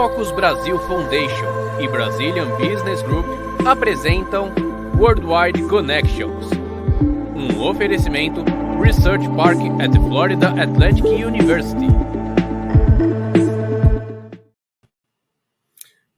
Focus Brasil Foundation e Brazilian Business Group apresentam Worldwide Connections, um oferecimento Research Park at Florida Atlantic University.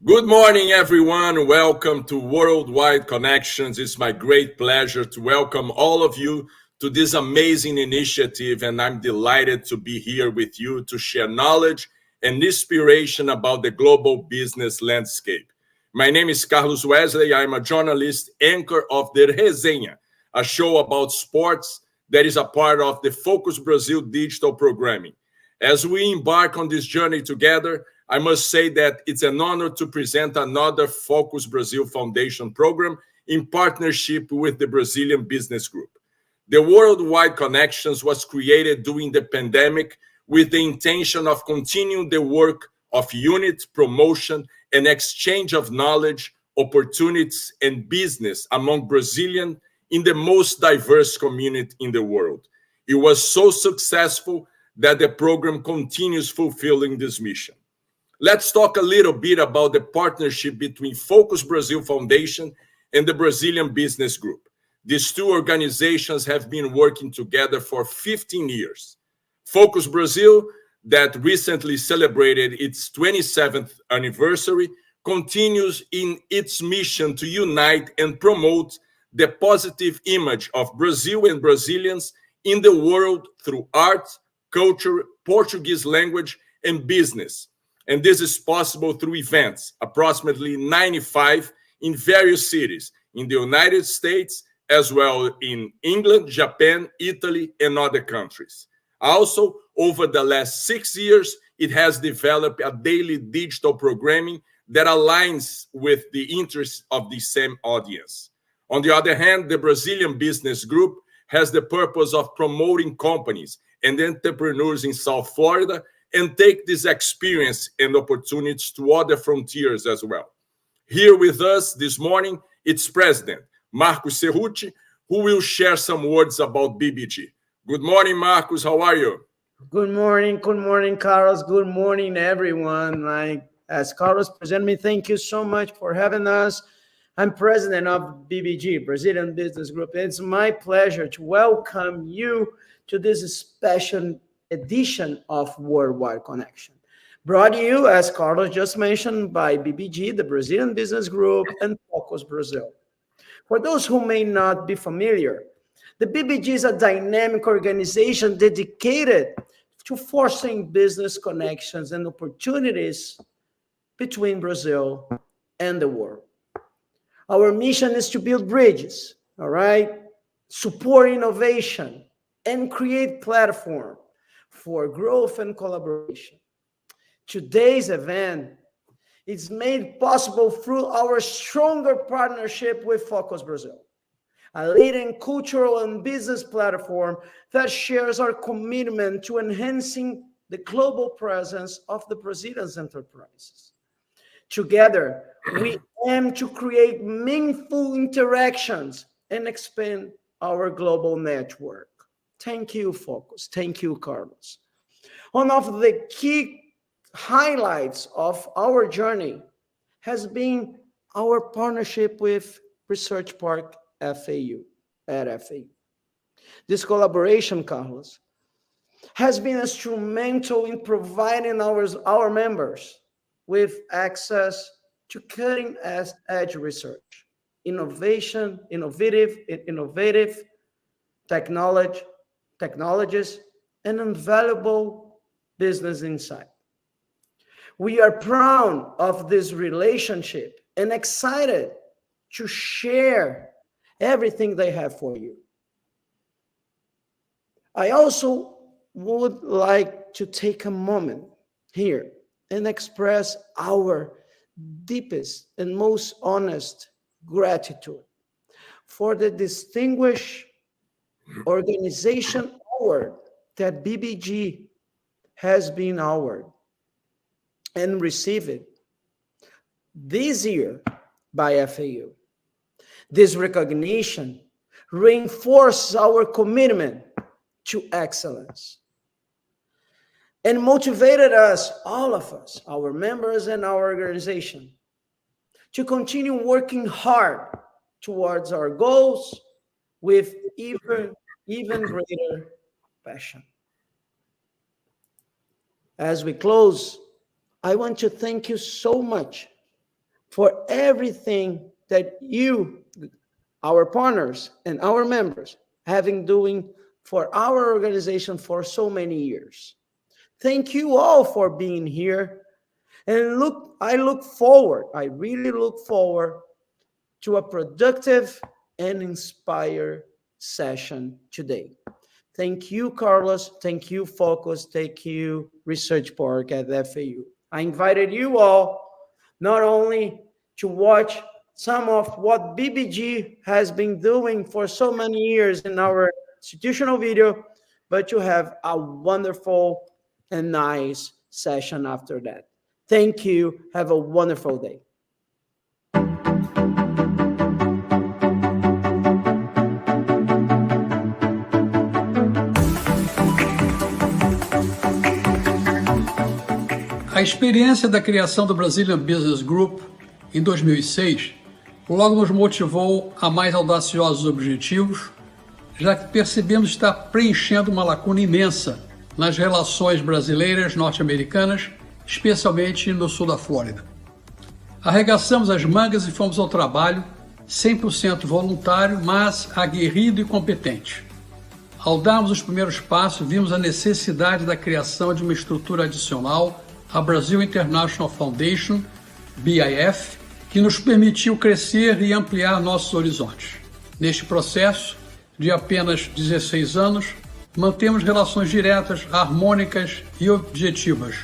Good morning, everyone. Welcome to Worldwide Connections. It's my great pleasure to welcome all of you to this amazing initiative, and I'm delighted to be here with you to share knowledge and inspiration about the global business landscape. My name is Carlos Wesley. I'm a journalist, anchor of the Resenha, a show about sports that is a part of the Focus Brazil digital programming. As we embark on this journey together, I must say that it's an honor to present another Focus Brazil Foundation program in partnership with the Brazilian Business Group. The Worldwide Connections was created during the pandemic with the intention of continuing the work of unit, promotion, and exchange of knowledge, opportunities, and business among Brazilians in the most diverse community in the world. It was so successful that the program continues fulfilling this mission. Let's talk a little bit about the partnership between Focus Brazil Foundation and the Brazilian Business Group. These two organizations have been working together for 15 years. Focus Brazil, that recently celebrated its 27th anniversary, continues in its mission to unite and promote the positive image of Brazil and Brazilians in the world through art, culture, Portuguese language, and business. And this is possible through events, approximately 95 in various cities in the United States, as well in England, Japan, Italy, and other countries. Also, over the last 6 years, it has developed a daily digital programming that aligns with the interests of the same audience. On the other hand, the Brazilian Business Group has the purpose of promoting companies and entrepreneurs in South Florida and take this experience and opportunities to other frontiers as well. Here with us this morning, its president, Marcos Cerruti, who will share some words about BBG. Good morning, Marcos. How are you? Good morning, Carlos. Good morning, everyone. As Carlos presented me, thank you so much for having us. I'm president of BBG, Brazilian Business Group. It's my pleasure to welcome you to this special edition of Worldwide Connection, brought to you, as Carlos just mentioned, by BBG, the Brazilian Business Group, and Focus Brazil. For those who may not be familiar, the BBG is a dynamic organization dedicated to fostering business connections and opportunities between Brazil and the world. Our mission is to build bridges, all right, support innovation, and create platforms for growth and collaboration. Today's event is made possible through our stronger partnership with Focus Brazil, a leading cultural and business platform that shares our commitment to enhancing the global presence of the Brazilian enterprises. Together, we aim to create meaningful interactions and expand our global network. Thank you, Focus. Thank you, Carlos. One of the key highlights of our journey has been our partnership with Research Park FAU at FAU. This collaboration, Carlos, has been instrumental in providing our members with access to cutting-edge research, innovative technologies, and invaluable business insight. We are proud of this relationship and excited to share everything they have for you. I also would like to take a moment here and express our deepest and most honest gratitude for the distinguished organization award that BBG has been awarded and received this year by FAU. This recognition reinforces our commitment to excellence. and motivated us, all of us, our members and our organization, to continue working hard towards our goals with even greater passion. As we close, I want to thank you so much for everything that you, our partners and our members, have been doing for our organization for so many years. Thank you all for being here. And I really look forward to a productive and inspired session today. Thank you, Carlos. Thank you, Focus. Thank you, Research Park at FAU. I invited you all not only to watch some of what BBG has been doing for so many years in our institutional video, but to have a wonderful and nice session after that. Thank you. Have a wonderful day. A experiência da criação do Brazilian Business Group em 2006 logo nos motivou a mais audaciosos objetivos, já que percebemos estar preenchendo uma lacuna imensa nas relações brasileiras norte-americanas, especialmente no sul da Flórida. Arregaçamos as mangas e fomos ao trabalho, 100% voluntário, mas aguerrido e competente. Ao darmos os primeiros passos, vimos a necessidade da criação de uma estrutura adicional, a Brazil International Foundation, BIF, que nos permitiu crescer e ampliar nossos horizontes. Neste processo, de apenas 16 anos, mantemos relações diretas, harmônicas e objetivas,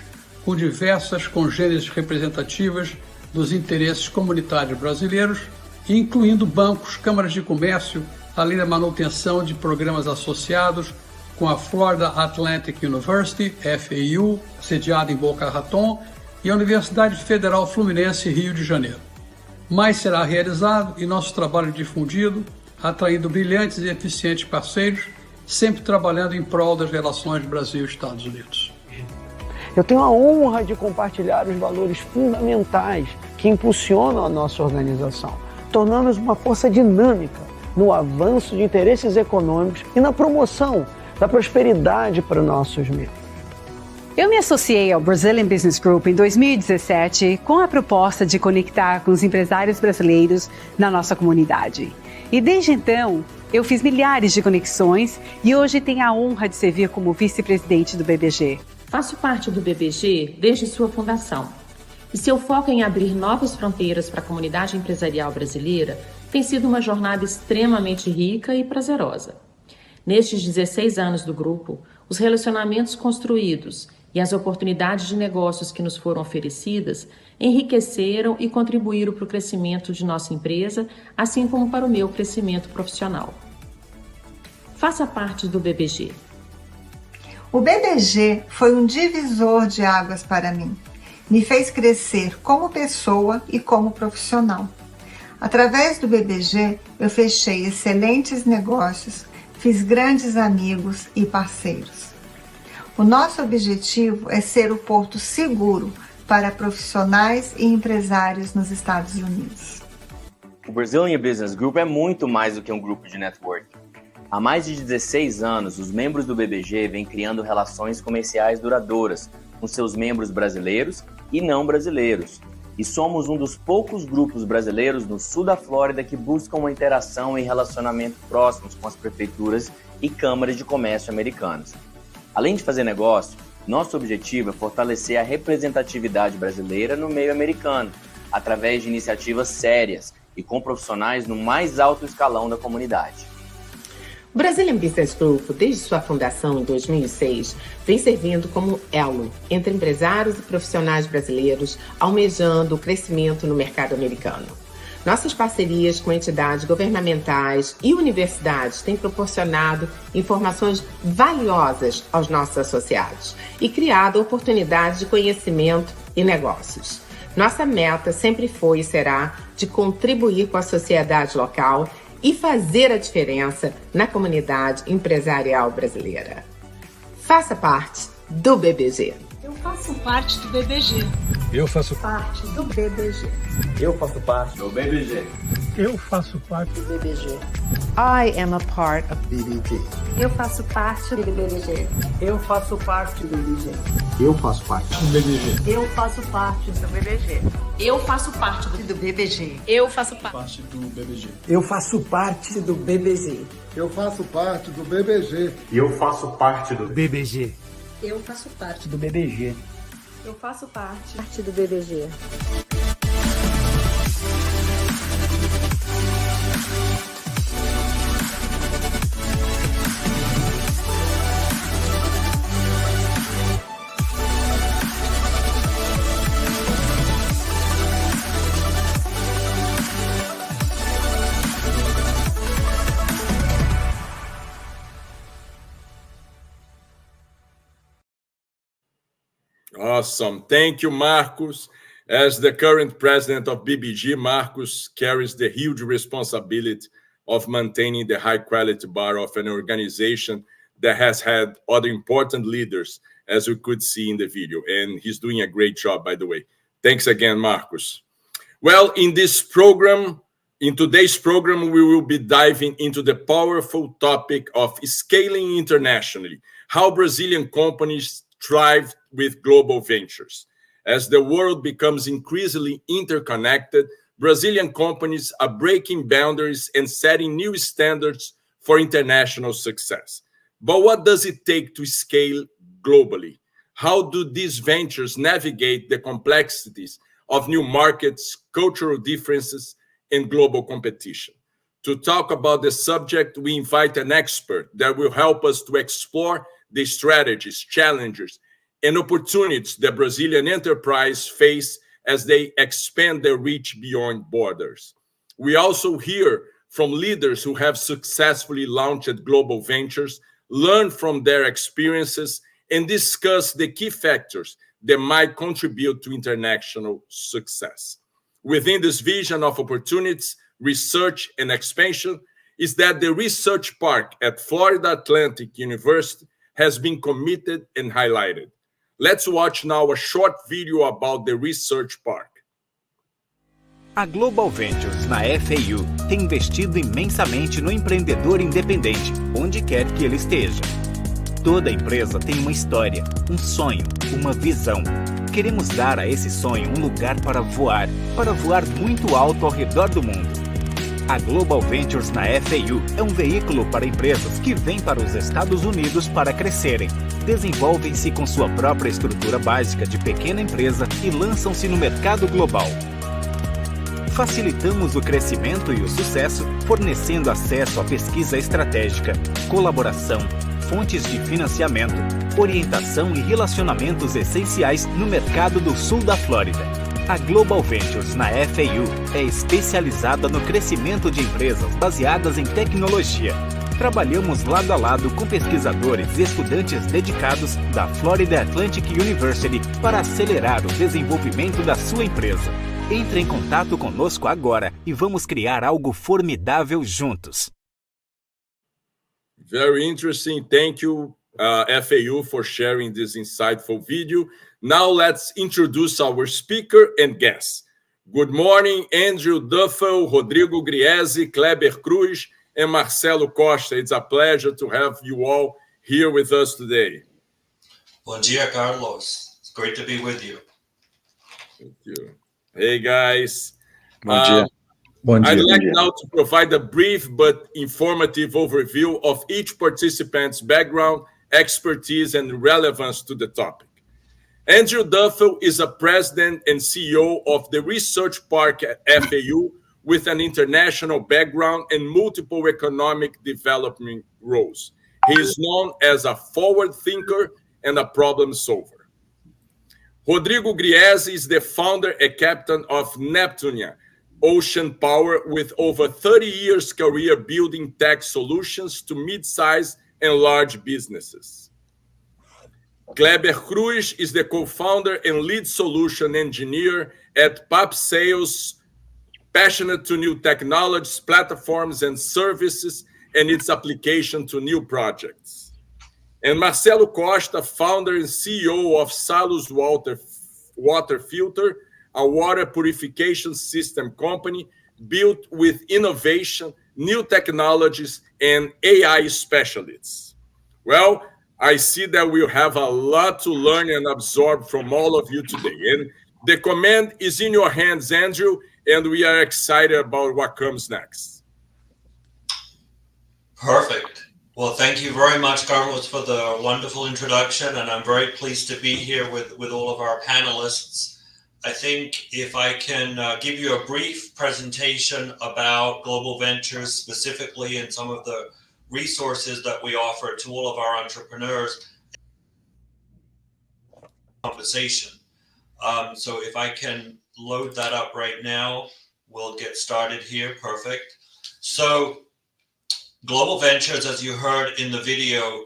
com diversas congêneres representativas dos interesses comunitários brasileiros, incluindo bancos, câmaras de comércio, além da manutenção de programas associados com a Florida Atlantic University, FAU, sediada em Boca Raton, e a Universidade Federal Fluminense, Rio de Janeiro. Mais será realizado e nosso trabalho difundido, atraindo brilhantes e eficientes parceiros, sempre trabalhando em prol das relações Brasil e Estados Unidos. Eu tenho a honra de compartilhar os valores fundamentais que impulsionam a nossa organização, tornando-nos uma força dinâmica no avanço de interesses econômicos e na promoção da prosperidade para nossos membros. Eu me associei ao Brazilian Business Group em 2017 com a proposta de conectar com os empresários brasileiros na nossa comunidade. E desde então, eu fiz milhares de conexões e hoje tenho a honra de servir como vice-presidente do BBG. Faço parte do BBG desde sua fundação. E seu foco em abrir novas fronteiras para a comunidade empresarial brasileira tem sido uma jornada extremamente rica e prazerosa. Nestes 16 anos do grupo, os relacionamentos construídos e as oportunidades de negócios que nos foram oferecidas enriqueceram e contribuíram para o crescimento de nossa empresa, assim como para o meu crescimento profissional. Faça parte do BBG. O BBG foi um divisor de águas para mim. Me fez crescer como pessoa e como profissional. Através do BBG, eu fechei excelentes negócios, fiz grandes amigos e parceiros. O nosso objetivo é ser o porto seguro para profissionais e empresários nos Estados Unidos. O Brazilian Business Group é muito mais do que um grupo de networking. Há mais de 16 anos, os membros do BBG vêm criando relações comerciais duradouras com seus membros brasileiros e não brasileiros. E somos um dos poucos grupos brasileiros no sul da Flórida que buscam uma interação e relacionamento próximos com as prefeituras e câmaras de comércio americanas. Além de fazer negócio, nosso objetivo é fortalecer a representatividade brasileira no meio americano, através de iniciativas sérias e com profissionais no mais alto escalão da comunidade. O Brazilian Business Group, desde sua fundação em 2006, vem servindo como elo entre empresários e profissionais brasileiros, almejando o crescimento no mercado americano. Nossas parcerias com entidades governamentais e universidades têm proporcionado informações valiosas aos nossos associados e criado oportunidades de conhecimento e negócios. Nossa meta sempre foi e será de contribuir com a sociedade local e fazer a diferença na comunidade empresarial brasileira. Faça parte do BBG. Eu faço parte do BBG. Eu faço parte do BBG. Eu faço parte do BBG. Eu faço parte do BBG. I am a part of BBG. Eu faço parte do BBG. Eu faço parte do BBG. Eu faço parte do BBG. Eu faço parte do BBG. Eu faço parte do BBG. Eu faço parte do BBG. Eu faço parte do BBG. Eu faço parte do BBG. Eu faço parte do BBG. Eu faço parte do BBG. Eu faço parte do BBG. Awesome. Thank you, Marcos. As the current president of BBG, Marcos carries the huge responsibility of maintaining the high quality bar of an organization that has had other important leaders, as we could see in the video. And he's doing a great job, by the way. Thanks again, Marcos. Well, in today's program, we will be diving into the powerful topic of scaling internationally, how Brazilian companies thrive with global ventures. As the world becomes increasingly interconnected, Brazilian companies are breaking boundaries and setting new standards for international success. But what does it take to scale globally? How do these ventures navigate the complexities of new markets, cultural differences, and global competition? To talk about the subject, we invite an expert that will help us to explore the strategies, challenges, and opportunities that Brazilian enterprise face as they expand their reach beyond borders. We also hear from leaders who have successfully launched global ventures, learn from their experiences, and discuss the key factors that might contribute to international success. Within this vision of opportunities, research, and expansion is that the research park at Florida Atlantic University has been committed and highlighted. Let's watch now a short video about the research park. A Global Ventures, na FAU, tem investido imensamente no empreendedor independente, onde quer que ele esteja. Toda empresa tem uma história, um sonho, uma visão. Queremos dar a esse sonho um lugar para voar muito alto ao redor do mundo. A Global Ventures na FAU é um veículo para empresas que vêm para os Estados Unidos para crescerem, desenvolvem-se com sua própria estrutura básica de pequena empresa e lançam-se no mercado global. Facilitamos o crescimento e o sucesso, fornecendo acesso à pesquisa estratégica, colaboração, fontes de financiamento, orientação e relacionamentos essenciais no mercado do sul da Flórida. A Global Ventures na FAU é especializada no crescimento de empresas baseadas em tecnologia. Trabalhamos lado a lado com pesquisadores e estudantes dedicados da Florida Atlantic University para acelerar o desenvolvimento da sua empresa. Entre em contato conosco agora e vamos criar algo formidável juntos. Very interesting. Thank you, FAU, for sharing this insightful video. Now let's introduce our speaker and guest. Good morning, Andrew Duffel, Rodrigo Griese, Kleber Cruz, and Marcelo Costa. It's a pleasure to have you all here with us today. Bom dia, Carlos. It's great to be with you. Thank you. Hey, guys. Bom dia. I'd like now to provide a brief but informative overview of each participant's background, expertise, and relevance to the topic. Andrew Duffel is a president and CEO of the Research Park at FAU with an international background and multiple economic development roles. He is known as a forward thinker and a problem solver. Rodrigo Griese is the founder and captain of Neptunia Ocean Power with over 30 years career building tech solutions to mid-sized and large businesses. Kleber Cruz is the co-founder and lead solution engineer at PAP Sales, passionate to new technologies, platforms, and services, and its application to new projects. And Marcelo Costa, founder and CEO of Salus Water Filter, a water purification system company built with innovation, new technologies, and AI specialists. Well, I see that we'll have a lot to learn and absorb from all of you today. And the command is in your hands, Andrew, and we are excited about what comes next. Perfect. Well, thank you very much, Carlos, for the wonderful introduction, and I'm very pleased to be here with all of our panelists. I think if I can give you a brief presentation about Global Ventures specifically and some of the resources that we offer to all of our entrepreneurs. Conversation. So if I can load that up right now, we'll get started here. Perfect. So Global Ventures, as you heard in the video,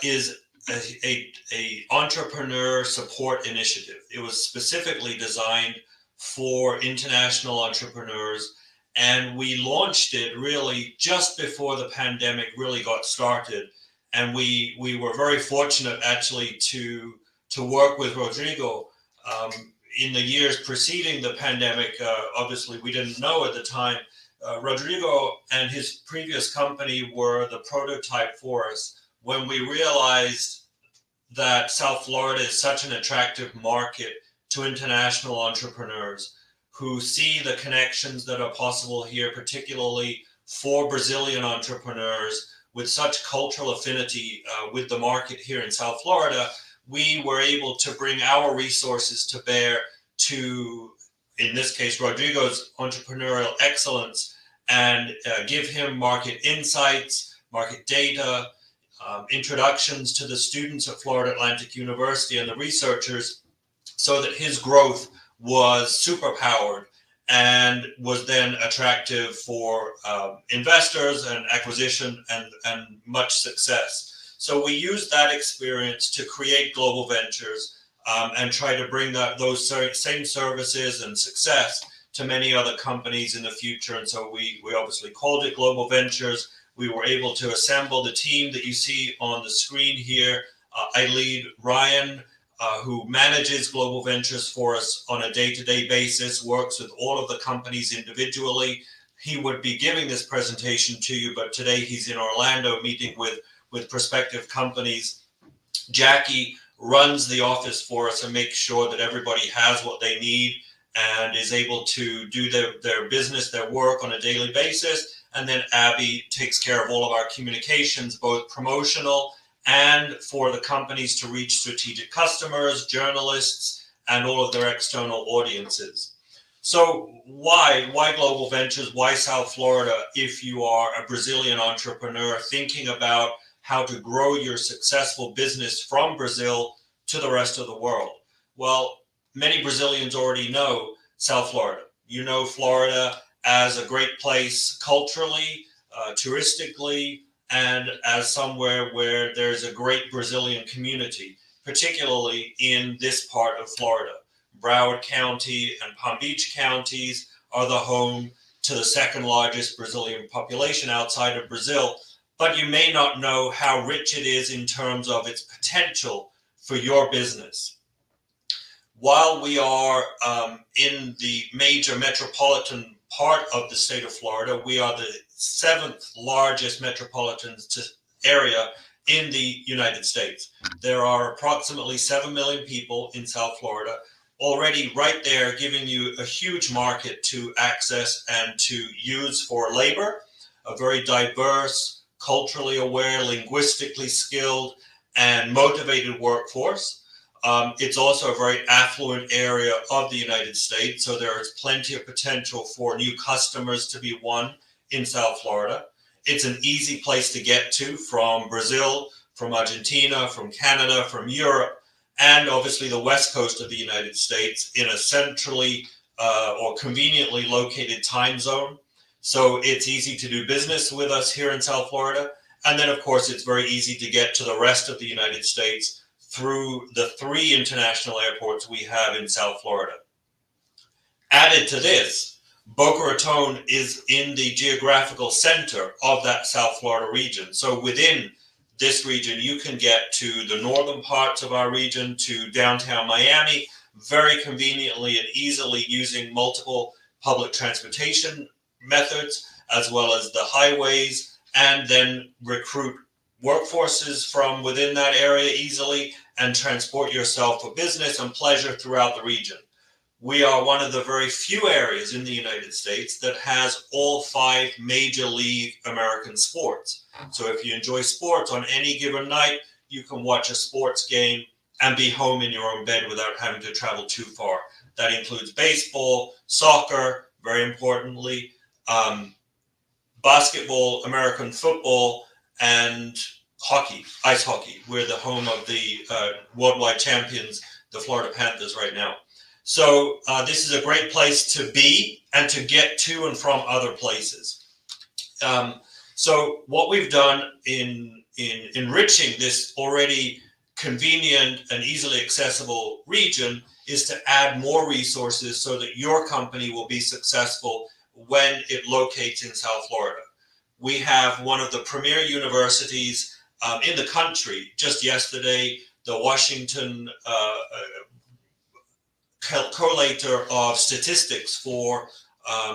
is a entrepreneur support initiative. It was specifically designed for international entrepreneurs, and we launched it really just before the pandemic really got started. And we were very fortunate actually to work with Rodrigo in the years preceding the pandemic. Obviously, we didn't know at the time. Rodrigo and his previous company were the prototype for us when we realized that South Florida is such an attractive market to international entrepreneurs who see the connections that are possible here, particularly for Brazilian entrepreneurs with such cultural affinity with the market here in South Florida. We were able to bring our resources to bear to, in this case, Rodrigo's entrepreneurial excellence and give him market insights, market data, introductions to the students at Florida Atlantic University and the researchers so that his growth was superpowered and was then attractive for investors and acquisition and much success. So we used that experience to create Global Ventures and try to bring those same services and success to many other companies in the future. And so we obviously called it Global Ventures. We were able to assemble the team that you see on the screen here. I lead Ryan, who manages Global Ventures for us on a day-to-day basis, works with all of the companies individually. He would be giving this presentation to you, but today he's in Orlando meeting with prospective companies. Jackie runs the office for us and makes sure that everybody has what they need and is able to do their business, their work on a daily basis. And then Abby takes care of all of our communications, both promotional and for the companies to reach strategic customers, journalists, and all of their external audiences. So why Global Ventures? Why South Florida if you are a Brazilian entrepreneur thinking about how to grow your successful business from Brazil to the rest of the world? Well, many Brazilians already know South Florida. You know Florida as a great place culturally, touristically, and as somewhere where there's a great Brazilian community, particularly in this part of Florida. Broward County and Palm Beach counties are the home to the second largest Brazilian population outside of Brazil, but you may not know how rich it is in terms of its potential for your business. While we are in the major metropolitan part of the state of Florida, we are the 7th largest metropolitan area in the United States. There are approximately 7 million people in South Florida, already right there giving you a huge market to access and to use for labor, a very diverse, culturally aware, linguistically skilled, and motivated workforce. It's also a very affluent area of the United States, so there is plenty of potential for new customers to be won in South Florida. It's an easy place to get to from Brazil, from Argentina, from Canada, from Europe, and obviously the west coast of the United States in a centrally or conveniently located time zone. So it's easy to do business with us here in South Florida. And then, of course, it's very easy to get to the rest of the United States through the 3 international airports we have in South Florida. Added to this, Boca Raton is in the geographical center of that South Florida region. So within this region, you can get to the northern parts of our region, to downtown Miami, very conveniently and easily using multiple public transportation methods, as well as the highways, and then recruit workforces from within that area easily and transport yourself for business and pleasure throughout the region. We are one of the very few areas in the United States that has all 5 major league American sports. So if you enjoy sports on any given night, you can watch a sports game and be home in your own bed without having to travel too far. That includes baseball, soccer, very importantly, basketball, American football, and hockey, ice hockey. We're the home of the worldwide champions, the Florida Panthers, right now. So this is a great place to be and to get to and from other places. So what we've done in enriching this already convenient and easily accessible region is to add more resources so that your company will be successful when it locates in South Florida. We have one of the premier universities in the country. Just yesterday, the Washington collator of statistics for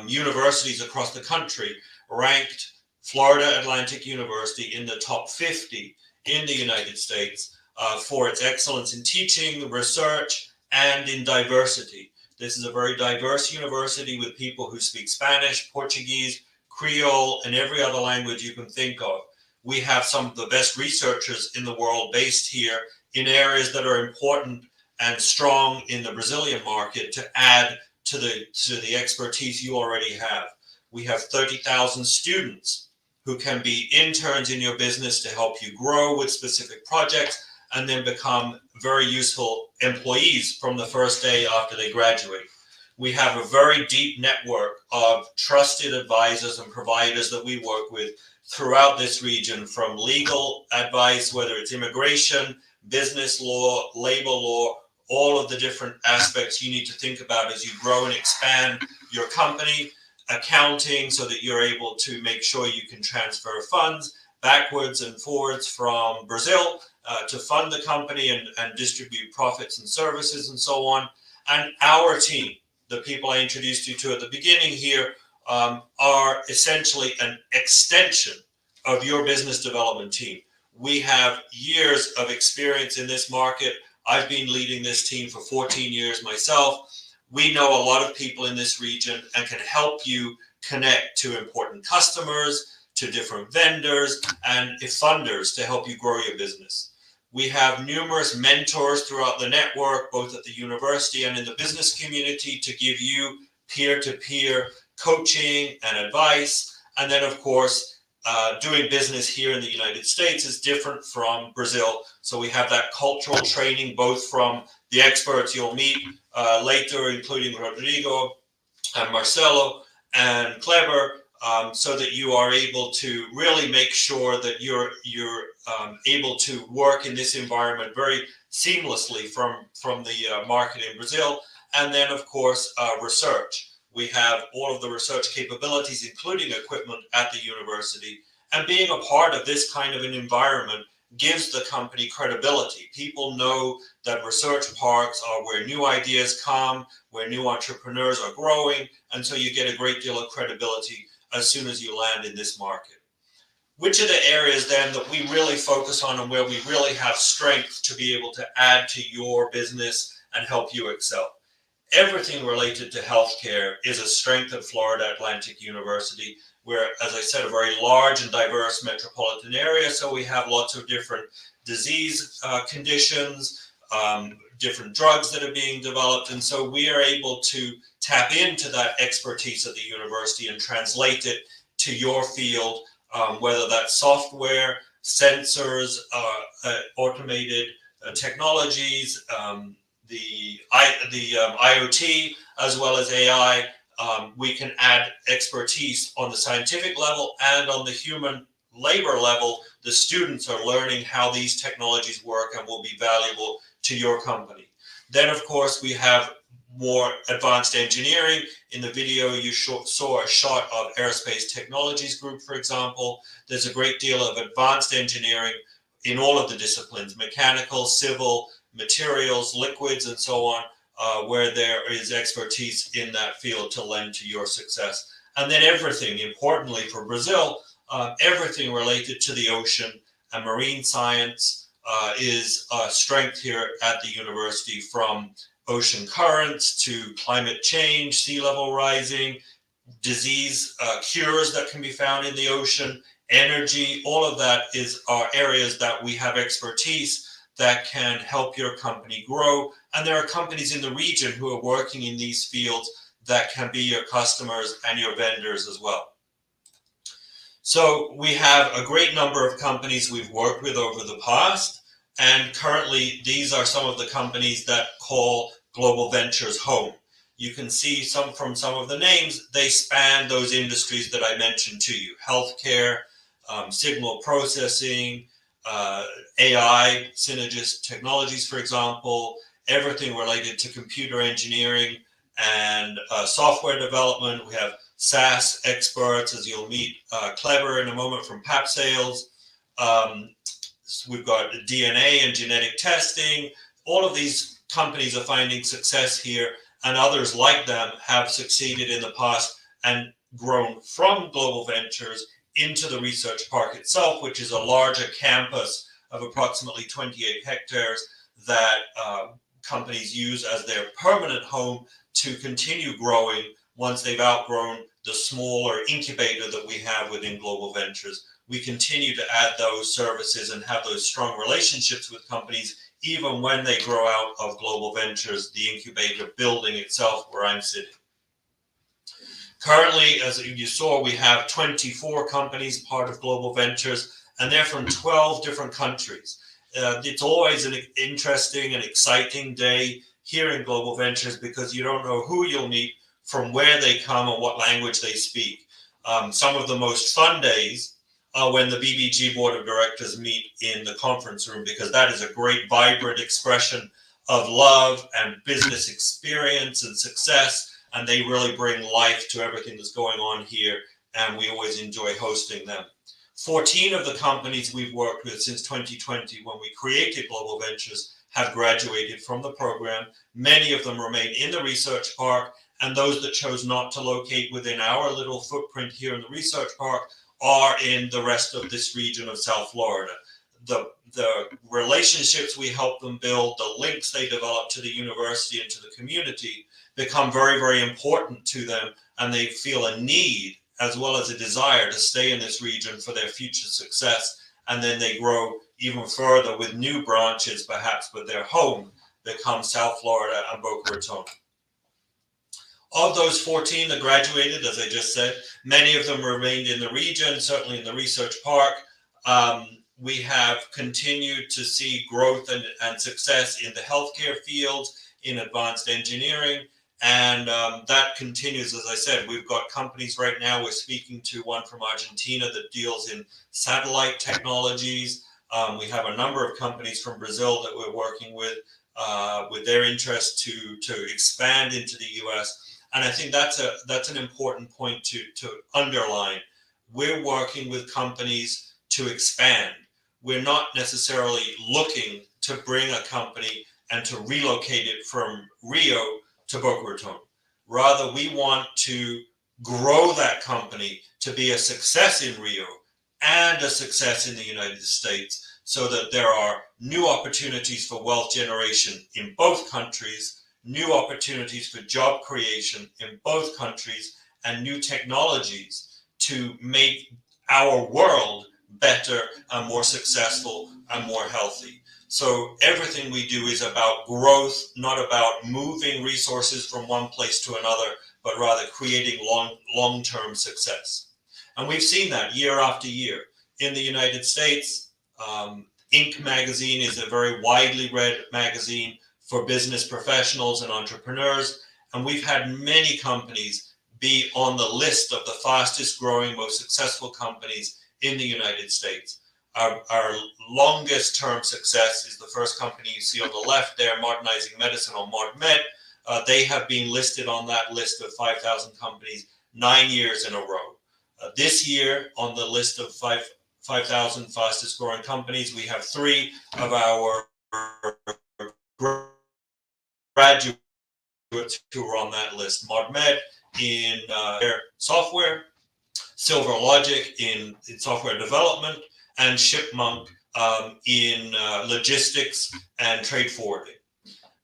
universities across the country ranked Florida Atlantic University in the top 50 in the United States for its excellence in teaching, research, and in diversity. This is a very diverse university with people who speak Spanish, Portuguese, Creole, and every other language you can think of. We have some of the best researchers in the world based here in areas that are important and strong in the Brazilian market to add to the expertise you already have. We have 30,000 students who can be interns in your business to help you grow with specific projects and then become very useful employees from the first day after they graduate. We have a very deep network of trusted advisors and providers that we work with throughout this region, from legal advice, whether it's immigration, business law, labor law, all of the different aspects you need to think about as you grow and expand your company, accounting, so that you're able to make sure you can transfer funds backwards and forwards from Brazil to fund the company and distribute profits and services and so on. And our team, the people I introduced you to at the beginning here, are essentially an extension of your business development team. We have years of experience in this market. I've been leading this team for 14 years myself. We know a lot of people in this region and can help you connect to important customers, to different vendors, and funders to help you grow your business. We have numerous mentors throughout the network, both at the university and in the business community, to give you peer-to-peer coaching and advice. And then, of course, doing business here in the United States is different from Brazil. So we have that cultural training, both from the experts you'll meet later, including Rodrigo and Marcelo and Kleber, so that you are able to really make sure that you're able to work in this environment very seamlessly from the market in Brazil. And then, of course, research. We have all of the research capabilities, including equipment at the university. And being a part of this kind of an environment gives the company credibility. People know that research parks are where new ideas come, where new entrepreneurs are growing. And so you get a great deal of credibility as soon as you land in this market. Which are the areas then that we really focus on and where we really have strength to be able to add to your business and help you excel? Everything related to healthcare is a strength of Florida Atlantic University. We're, as I said, a very large and diverse metropolitan area, so we have lots of different disease conditions, different drugs that are being developed, and so we are able to tap into that expertise at the university and translate it to your field, whether that's software, sensors, automated technologies, the IoT, as well as AI. We can add expertise on the scientific level and on the human labor level. The students are learning how these technologies work and will be valuable to your company. Then, of course, we have more advanced engineering. In the video, you saw a shot of Aerospace Technologies Group, for example. There's a great deal of advanced engineering in all of the disciplines, mechanical, civil, materials, liquids, and so on, where there is expertise in that field to lend to your success. And then everything, importantly for Brazil, everything related to the ocean and marine science is a strength here at the university, from ocean currents to climate change, sea level rising, disease cures that can be found in the ocean, energy. All of that are areas that we have expertise that can help your company grow. And there are companies in the region who are working in these fields that can be your customers and your vendors as well. So we have a great number of companies we've worked with over the past, and currently these are some of the companies that call Global Ventures home. You can see from some of the names, they span those industries that I mentioned to you: healthcare, signal processing, AI, Synergist Technologies, for example, everything related to computer engineering and software development. We have SaaS experts, as you'll meet Clever in a moment from PAP Sales. We've got DNA and genetic testing. All of these companies are finding success here, and others like them have succeeded in the past and grown from Global Ventures into the research park itself, which is a larger campus of approximately 28 hectares that companies use as their permanent home to continue growing once they've outgrown the smaller incubator that we have within Global Ventures. We continue to add those services and have those strong relationships with companies even when they grow out of Global Ventures, the incubator building itself where I'm sitting. Currently, as you saw, we have 24 companies part of Global Ventures, and they're from 12 different countries. It's always an interesting and exciting day here in Global Ventures because you don't know who you'll meet, from where they come, and what language they speak. Some of the most fun days are when the BBG Board of Directors meet in the conference room, because that is a great, vibrant expression of love and business experience and success, and they really bring life to everything that's going on here, and we always enjoy hosting them. 14 of the companies we've worked with since 2020, when we created Global Ventures, have graduated from the program. Many of them remain in the research park, and those that chose not to locate within our little footprint here in the research park are in the rest of this region of South Florida. The relationships we help them build, the links they develop to the university and to the community become very, very important to them, and they feel a need as well as a desire to stay in this region for their future success. And then they grow even further with new branches, perhaps, but their home becomes South Florida and Boca Raton. Of those 14 that graduated, as I just said, many of them remained in the region, certainly in the research park. We have continued to see growth and success in the healthcare field, in advanced engineering, and that continues. As I said, we've got companies right now. We're speaking to one from Argentina that deals in satellite technologies. We have a number of companies from Brazil that we're working with their interest to expand into the US. And I think that's an important point to underline. We're working with companies to expand. We're not necessarily looking to bring a company and to relocate it from Rio to Boca Raton. Rather, we want to grow that company to be a success in Rio and a success in the United States, so that there are new opportunities for wealth generation in both countries, new opportunities for job creation in both countries, and new technologies to make our world better and more successful and more healthy. So everything we do is about growth, not about moving resources from one place to another, but rather creating long-term success. And we've seen that year after year. In the United States, Inc. magazine is a very widely read magazine for business professionals and entrepreneurs. And we've had many companies be on the list of the fastest growing, most successful companies in the United States. Our longest term success is the first company you see on the left there, Modernizing Medicine, or ModMed. They have been listed on that list of 5,000 companies 9 years in a row. This year, on the list of 5,000 fastest growing companies. We have 3 of our graduates who are on that list. ModMed in their software, Silver Logic in software development, and Shipmonk in logistics and trade forwarding.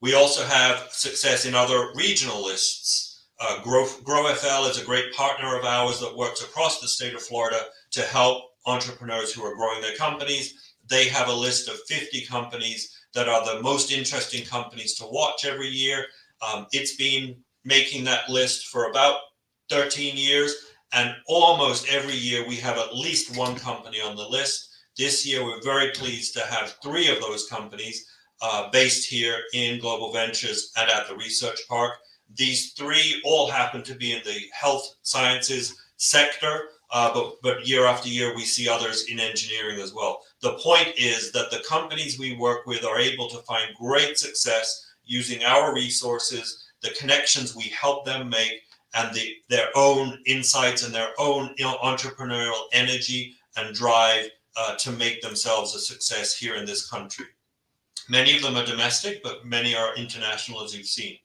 We also have success in other regional lists. GrowFL is a great partner of ours that works across the state of Florida to help entrepreneurs who are growing their companies. They have a list of 50 companies that are the most interesting companies to watch every year. It's been making that list for about 13 years, and almost every year we have at least one company on the list. This year we're very pleased to have 3 of those companies based here in Global Ventures and at the Research Park. These 3 all happen to be in the health sciences sector, but year after year we see others in engineering as well. The point is that the companies we work with are able to find great success using our resources, the connections we help them make, and their own insights and their own entrepreneurial energy and drive to make themselves a success here in this country. Many of them are domestic, but many are international, as you've seen.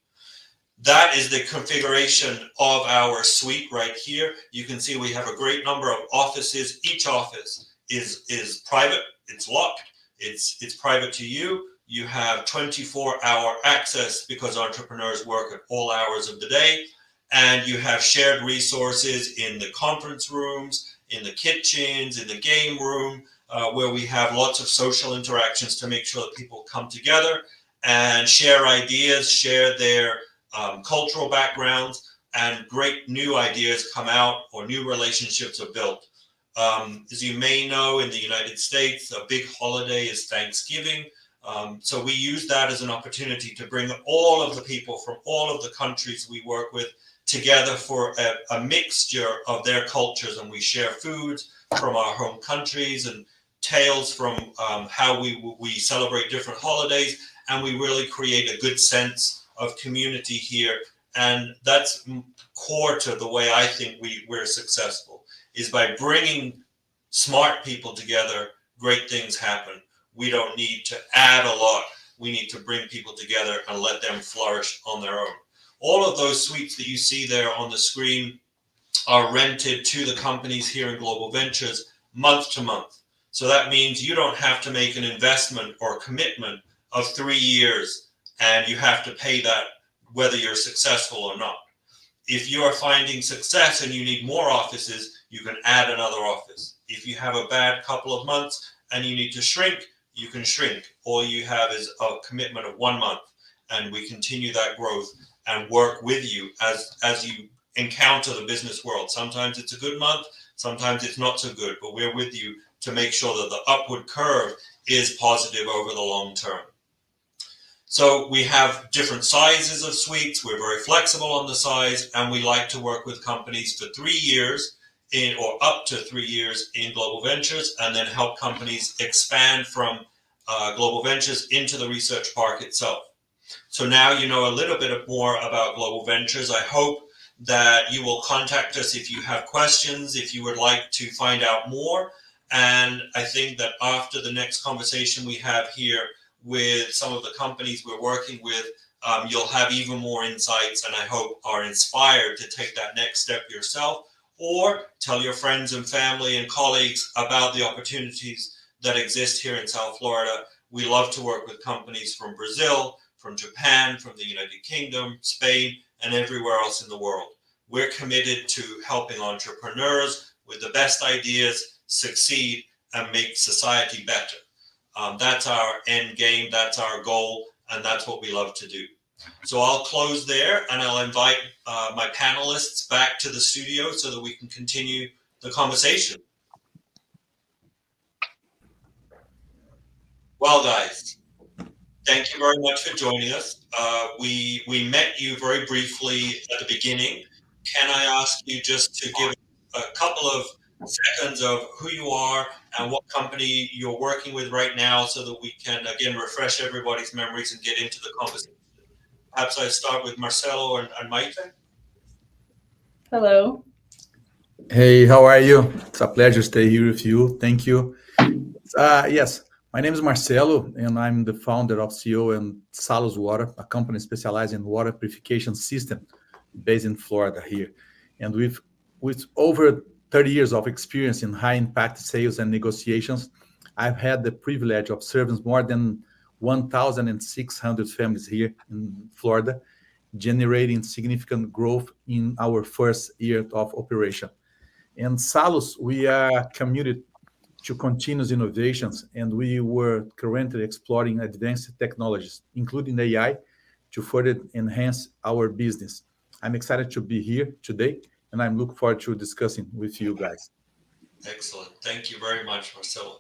That is the configuration of our suite right here. You can see we have a great number of offices. Each office is private, it's locked, it's private to you. You have 24-hour access because entrepreneurs work at all hours of the day. And you have shared resources in the conference rooms, in the kitchens, in the game room, where we have lots of social interactions to make sure that people come together and share ideas, share their cultural backgrounds, and great new ideas come out or new relationships are built. As you may know, in the United States, a big holiday is Thanksgiving. So we use that as an opportunity to bring all of the people from all of the countries we work with together for a mixture of their cultures, and we share foods from our home countries and tales from how we celebrate different holidays, and we really create a good sense of community here. And that's core to the way I think we're successful, is by bringing smart people together, great things happen. We don't need to add a lot. We need to bring people together and let them flourish on their own. All of those suites that you see there on the screen are rented to the companies here in Global Ventures month to month. So that means you don't have to make an investment or a commitment of 3 years, and you have to pay that whether you're successful or not. If you are finding success and you need more offices, you can add another office. If you have a bad couple of months and you need to shrink, you can shrink. All you have is a commitment of 1 month, and we continue that growth and work with you as you encounter the business world. Sometimes it's a good month, sometimes it's not so good, but we're with you to make sure that the upward curve is positive over the long term. So we have different sizes of suites. We're very flexible on the size, and we like to work with companies for 3 years or up to 3 years in Global Ventures, and then help companies expand from Global Ventures into the Research Park itself. So now you know a little bit more about Global Ventures. I hope that you will contact us if you have questions, if you would like to find out more. And I think that after the next conversation we have here with some of the companies we're working with, you'll have even more insights, and I hope are inspired to take that next step yourself, or tell your friends and family and colleagues about the opportunities that exist here in South Florida. We love to work with companies from Brazil, from Japan, from the United Kingdom, Spain, and everywhere else in the world. We're committed to helping entrepreneurs with the best ideas succeed and make society better. That's our end game, that's our goal, and that's what we love to do. So I'll close there, and I'll invite my panelists back to the studio so that we can continue the conversation. Well, guys, thank you very much for joining us. We met you very briefly at the beginning. Can I ask you just to give a couple of seconds of who you are and what company you're working with right now, so that we can, again, refresh everybody's memories and get into the conversation? Perhaps I start with Marcelo and Maite. Hello. Hey, how are you? It's a pleasure to stay here with you. Thank you. Yes, my name is Marcelo, and I'm the founder of CEO and Salos Water, a company specialized in water purification system based in Florida here. And with over 30 years of experience in high impact sales and negotiations, I've had the privilege of serving more than 1,600 families here in Florida, generating significant growth in our first year of operation. And Salos, we are committed to continuous innovations, and we were currently exploring advanced technologies, including AI, to further enhance our business. I'm excited to be here today, and I'm looking forward to discussing with you guys. Excellent. Thank you very much, Marcelo.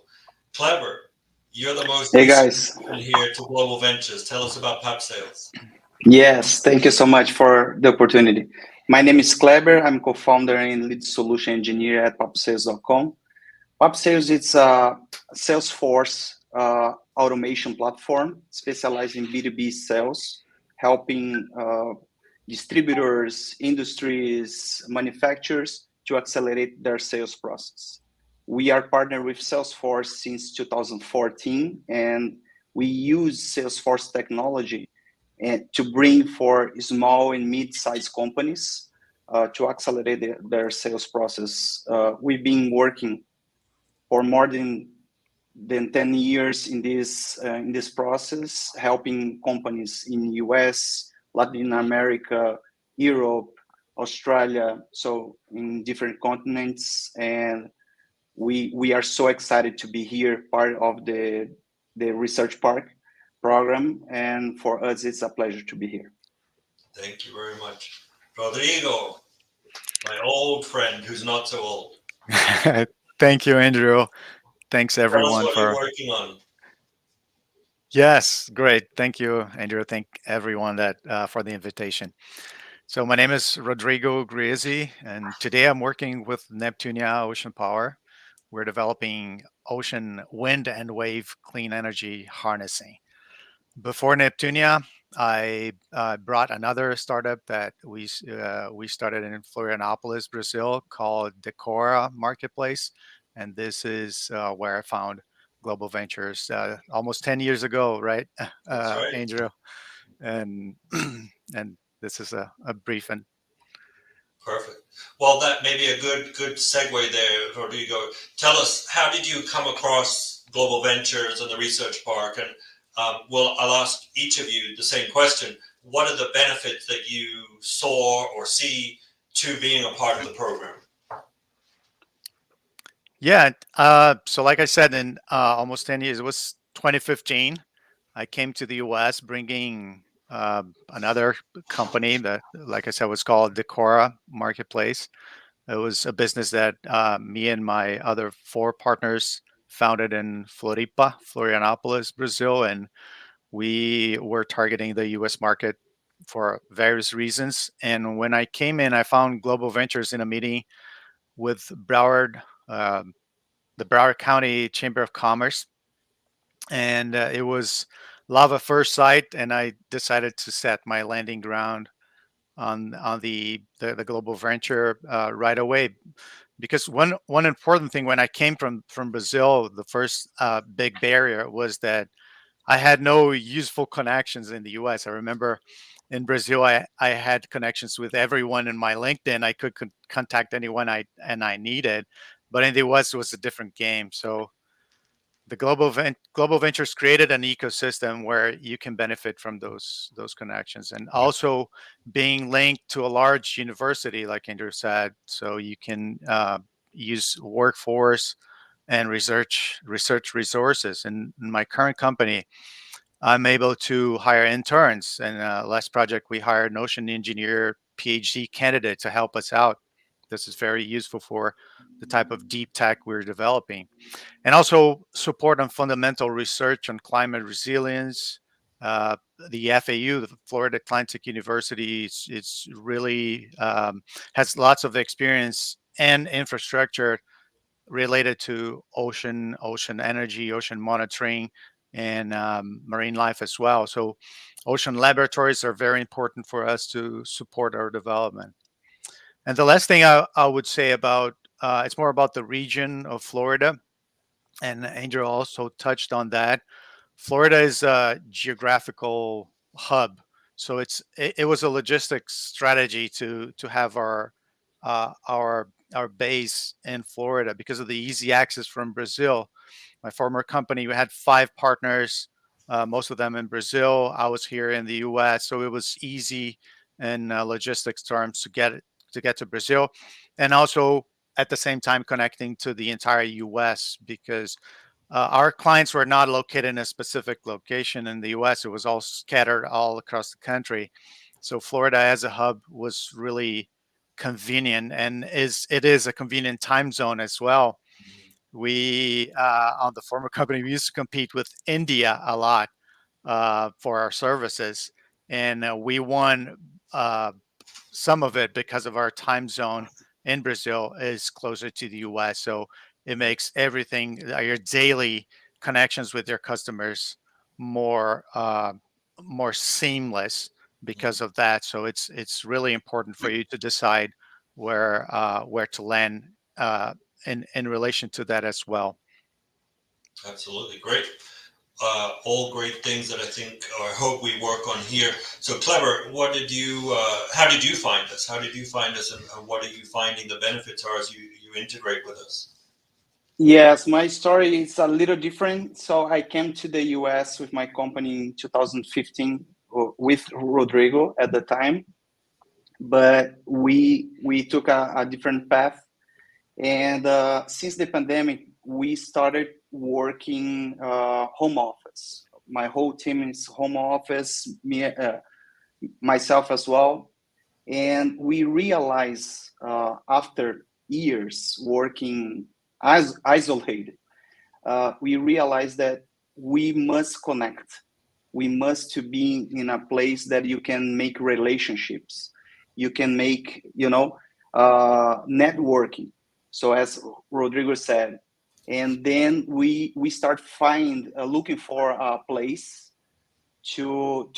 Clever, you're the most Hey guys. here to Global Ventures. Tell us about Pap Sales. Yes, thank you so much for the opportunity. My name is Kleber. I'm co-founder and lead solution engineer at popsales.com. Popsales is a Salesforce automation platform specialized in B2B sales, helping distributors, industries, manufacturers to accelerate their sales process. We are partnered with Salesforce since 2014, and we use Salesforce technology to bring for small and mid-sized companies to accelerate their sales process. We've been working for more than 10 years in this process, helping companies in US, Latin America, Europe, Australia, so in different continents. And we are so excited to be here, part of the Research Park program. And for us, it's a pleasure to be here. Thank you very much. Rodrigo, my old friend who's not so old. Thank you, Andrew. Thanks everyone what for you're working on. Yes, great. Thank you, Andrew. Thank everyone that for the invitation. So my name is Rodrigo Griezzi, and today I'm working with Neptunia Ocean Power. We're developing ocean wind and wave clean energy harnessing. Before Neptunia, I brought another startup that we started in Florianopolis, Brazil, called Decora Marketplace, and this is where I found Global Ventures almost 10 years ago, right, right. Andrew? And and this is a brief and perfect. Well, that may be a good segue there, Rodrigo. Tell us, how did you come across Global Ventures and the Research Park? And well, I'll ask each of you the same question. What are the benefits that you saw or see to being a part of the program? Yeah, so like I said, in almost 10 years, it was 2015. I came to the US bringing another company that, like I said, was called Decora Marketplace. It was a business that me and my other 4 partners founded in Floripa, Florianopolis, Brazil, and we were targeting the US market for various reasons. And when I came in, I found Global Ventures in a meeting with Broward, the Broward County Chamber of Commerce. And it was love at first sight, and I decided to set my landing ground on the Global Venture right away. Because one important thing when I came from Brazil, the first big barrier was that I had no useful connections in the US. I remember in Brazil, I had connections with everyone in my LinkedIn. I could contact anyone I needed, but in the US, it was a different game. So the Global Ventures created an ecosystem where you can benefit from those connections, and also being linked to a large university, like Andrew said, so you can use workforce and research resources. In my current company, I'm able to hire interns. And last project, we hired an ocean engineer PhD candidate to help us out. This is very useful for the type of deep tech we're developing. And also support on fundamental research on climate resilience. The FAU, the Florida Atlantic University, it's really has lots of experience and infrastructure related to ocean energy, ocean monitoring, and marine life as well. So ocean laboratories are very important for us to support our development. And the last thing I would say about it's more about the region of Florida, and Angel also touched on that. Florida is a geographical hub, so it was a logistics strategy to have our base in Florida because of the easy access from Brazil. My former company, we had 5 partners, most of them in Brazil. I was here in the U.S., so it was easy in logistics terms to get to Brazil, and also at the same time connecting to the entire U.S. because our clients were not located in a specific location in the U.S. It was all scattered all across the country. So Florida as a hub was really convenient, and it is a convenient time zone as well. We on the former company, we used to compete with India a lot for our services, and we won some of it because of our time zone in Brazil is closer to the US. So it makes everything, your daily connections with your customers more more seamless because of that. So it's really important for you to decide where to land in relation to that as well. Absolutely. Great. All great things that I think or I hope we work on here. So Clever, how did you find us? How did you find us, and what are you finding the benefits are as you integrate with us? Yes, my story is a little different. So I came to the US with my company in 2015 with Rodrigo at the time, but we took a different path. And since the pandemic, we started working home office. My whole team is home office, myself as well. And we realized after years working as isolated, we realized that we must connect. We must to be in a place that you can make relationships. You can make, networking. So as Rodrigo said, and then we start looking for a place to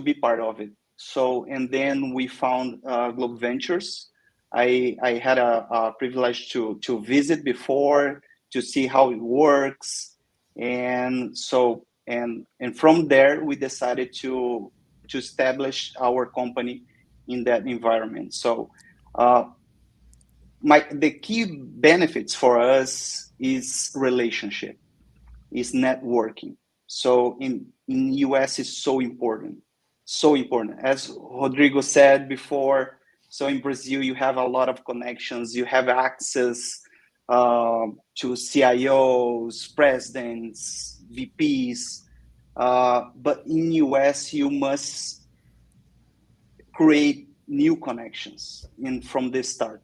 be part of it. So, and then we found Global Ventures. I had a privilege to visit before to see how it works, and so and from there we decided to establish our company in that environment. So the key benefits for us is relationship, is networking. So in US is so important. As Rodrigo said before, so in Brazil you have a lot of connections, you have access to CIOs, presidents, VPs, but in US you must create new connections from the start.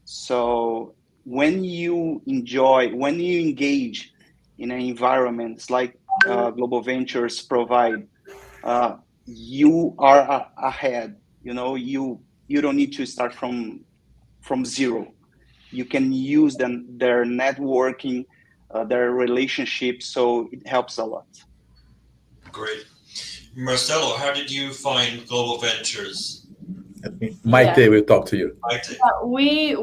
So when you engage in an environment like Global Ventures provide, you are ahead. You don't need to start from zero. You can use their networking, their relationships, so it helps a lot. Great. Marcelo, how did you find Global Ventures? Maite will talk to you. Maite.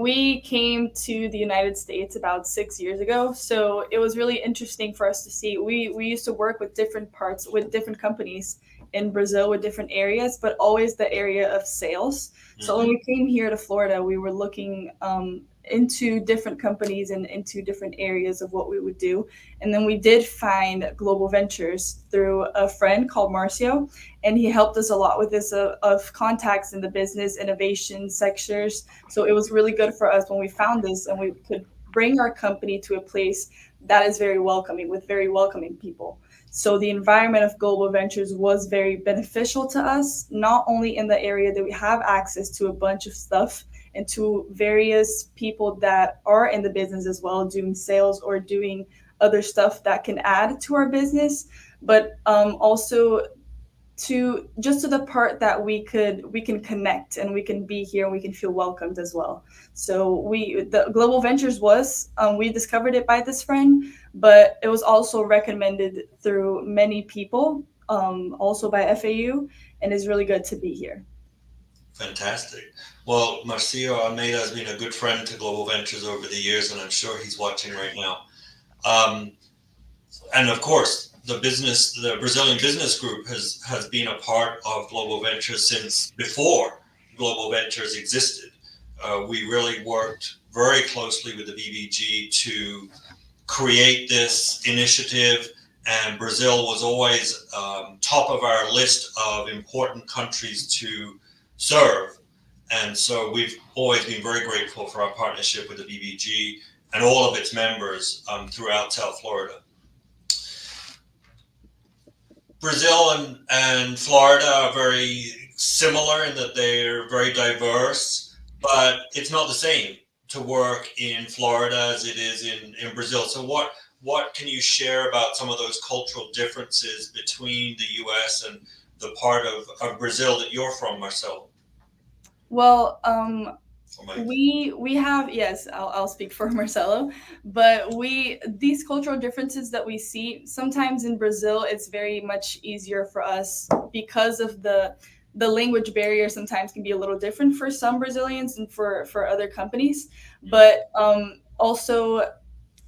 We came to the United States about 6 years ago, so it was really interesting for us to see. We used to work with different companies in Brazil with different areas, but always the area of sales. So when we came here to Florida, we were looking into different companies and into different areas of what we would do. And then we did find Global Ventures through a friend called Marcio, and he helped us a lot with this of contacts in the business innovation sectors. So it was really good for us when we found this, and we could bring our company to a place that is very welcoming, with very welcoming people. So the environment of Global Ventures was very beneficial to us, not only in the area that we have access to a bunch of stuff and to various people that are in the business as well, doing sales or doing other stuff that can add to our business, but also to the part that we can connect and we can be here and we can feel welcomed as well. So the Global Ventures was, we discovered it by this friend, but it was also recommended through many people, also by FAU, and is really good to be here. Fantastic. Well, Marcio Almeida has been a good friend to Global Ventures over the years, and I'm sure he's watching right now. And of course, the Brazilian Business Group has been a part of Global Ventures since before Global Ventures existed. We really worked very closely with the BBG to create this initiative, and Brazil was always top of our list of important countries to serve. And so we've always been very grateful for our partnership with the BBG and all of its members throughout South Florida. Brazil and Florida are very similar in that they're very diverse, but it's not the same to work in Florida as it is in Brazil. So what can you share about some of those cultural differences between the US and the part of Brazil that you're from, Marcelo? Well, we have, yes, I'll speak for Marcelo, but these cultural differences that we see sometimes in Brazil, it's very much easier for us because of the language barrier. Sometimes can be a little different for some Brazilians and for other companies, but also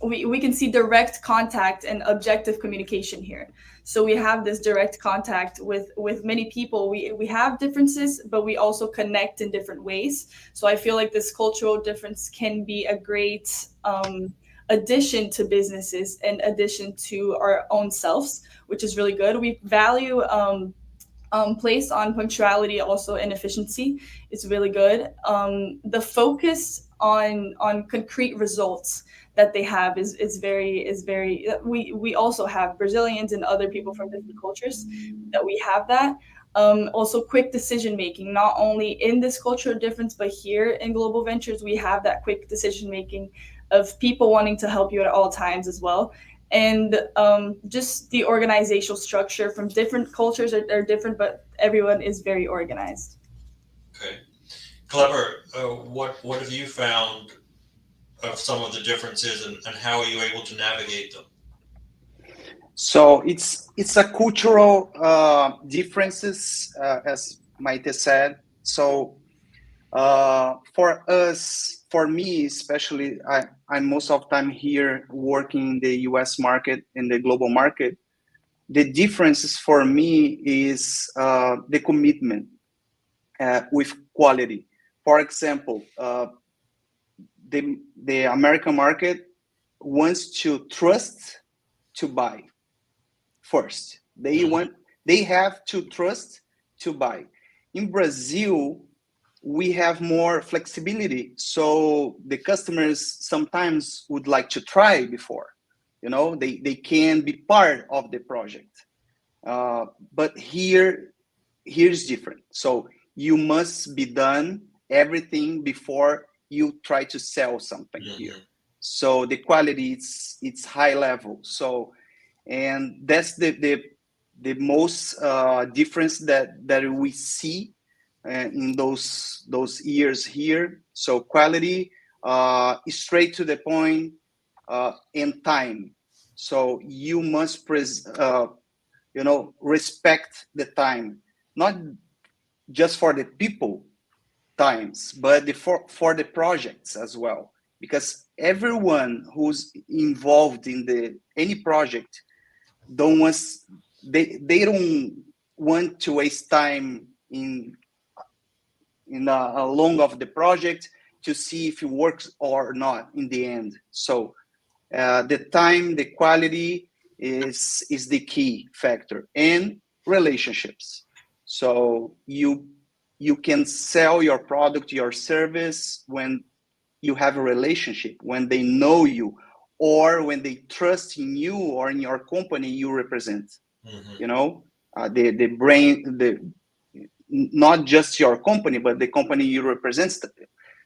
we can see direct contact and objective communication here. So we have this direct contact with many people. We have differences, but we also connect in different ways. So I feel like this cultural difference can be a great addition to businesses and addition to our own selves, which is really good. We value place on punctuality also and efficiency. It's really good. The focus on concrete results that they have is very we also have Brazilians and other people from different cultures that we have that. Also quick decision making, not only in this cultural difference, but here in Global Ventures, we have that quick decision making of people wanting to help you at all times as well. And just the organizational structure from different cultures are different, but everyone is very organized. Okay. Clever, what have you found of some of the differences, and how are you able to navigate them? So it's a cultural differences, as Maite said. So for us, for me especially, I'm most of the time here working in the US market, in the global market. The differences for me is the commitment with quality. For example, the American market wants to trust to buy first. They have to trust to buy. In Brazil, we have more flexibility, so the customers sometimes would like to try before, they can be part of the project. But here's different. So you must be done everything before you try to sell something here. So the quality, it's high level. So, and that's the most difference that we see in those years here. So quality, straight to the point, and time. So you must respect the time, not just for the people times, but for the projects as well, because everyone who's involved in any project they don't want to waste time in a long of the project to see if it works or not in the end. So the time, the quality is the key factor, and relationships. So you can sell your product, your service, when you have a relationship, when they know you, or when they trust in you or in your company you represent. The brain, not just your company, but the company you represent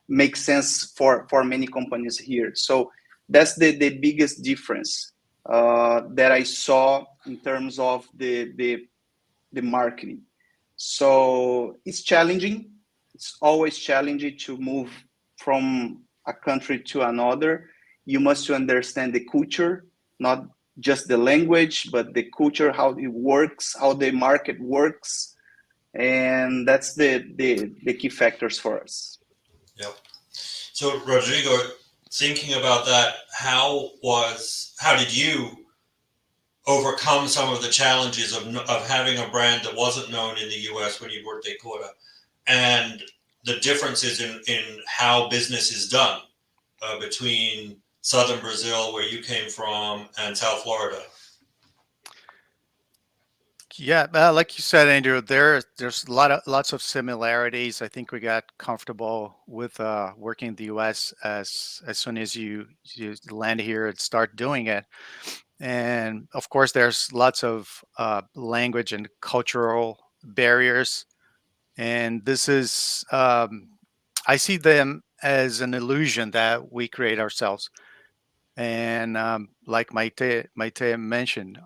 makes sense for many companies here. So that's the biggest difference that I saw in terms of the marketing. So it's challenging. It's always challenging to move from a country to another. You must understand the culture, not just the language, but the culture, how it works, how the market works. And that's the key factors for us. Yep. So Rodrigo, thinking about that, how did you overcome some of the challenges of having a brand that wasn't known in the US when you worked at Cora, and the differences in how business is done between southern Brazil, where you came from, and South Florida? Yeah, like you said, Andrew, there's lots of similarities. I think we got comfortable with working in the U.S. as soon as you land here and start doing it. And of course, there's lots of language and cultural barriers. And this is, I see them as an illusion that we create ourselves. And like Maite mentioned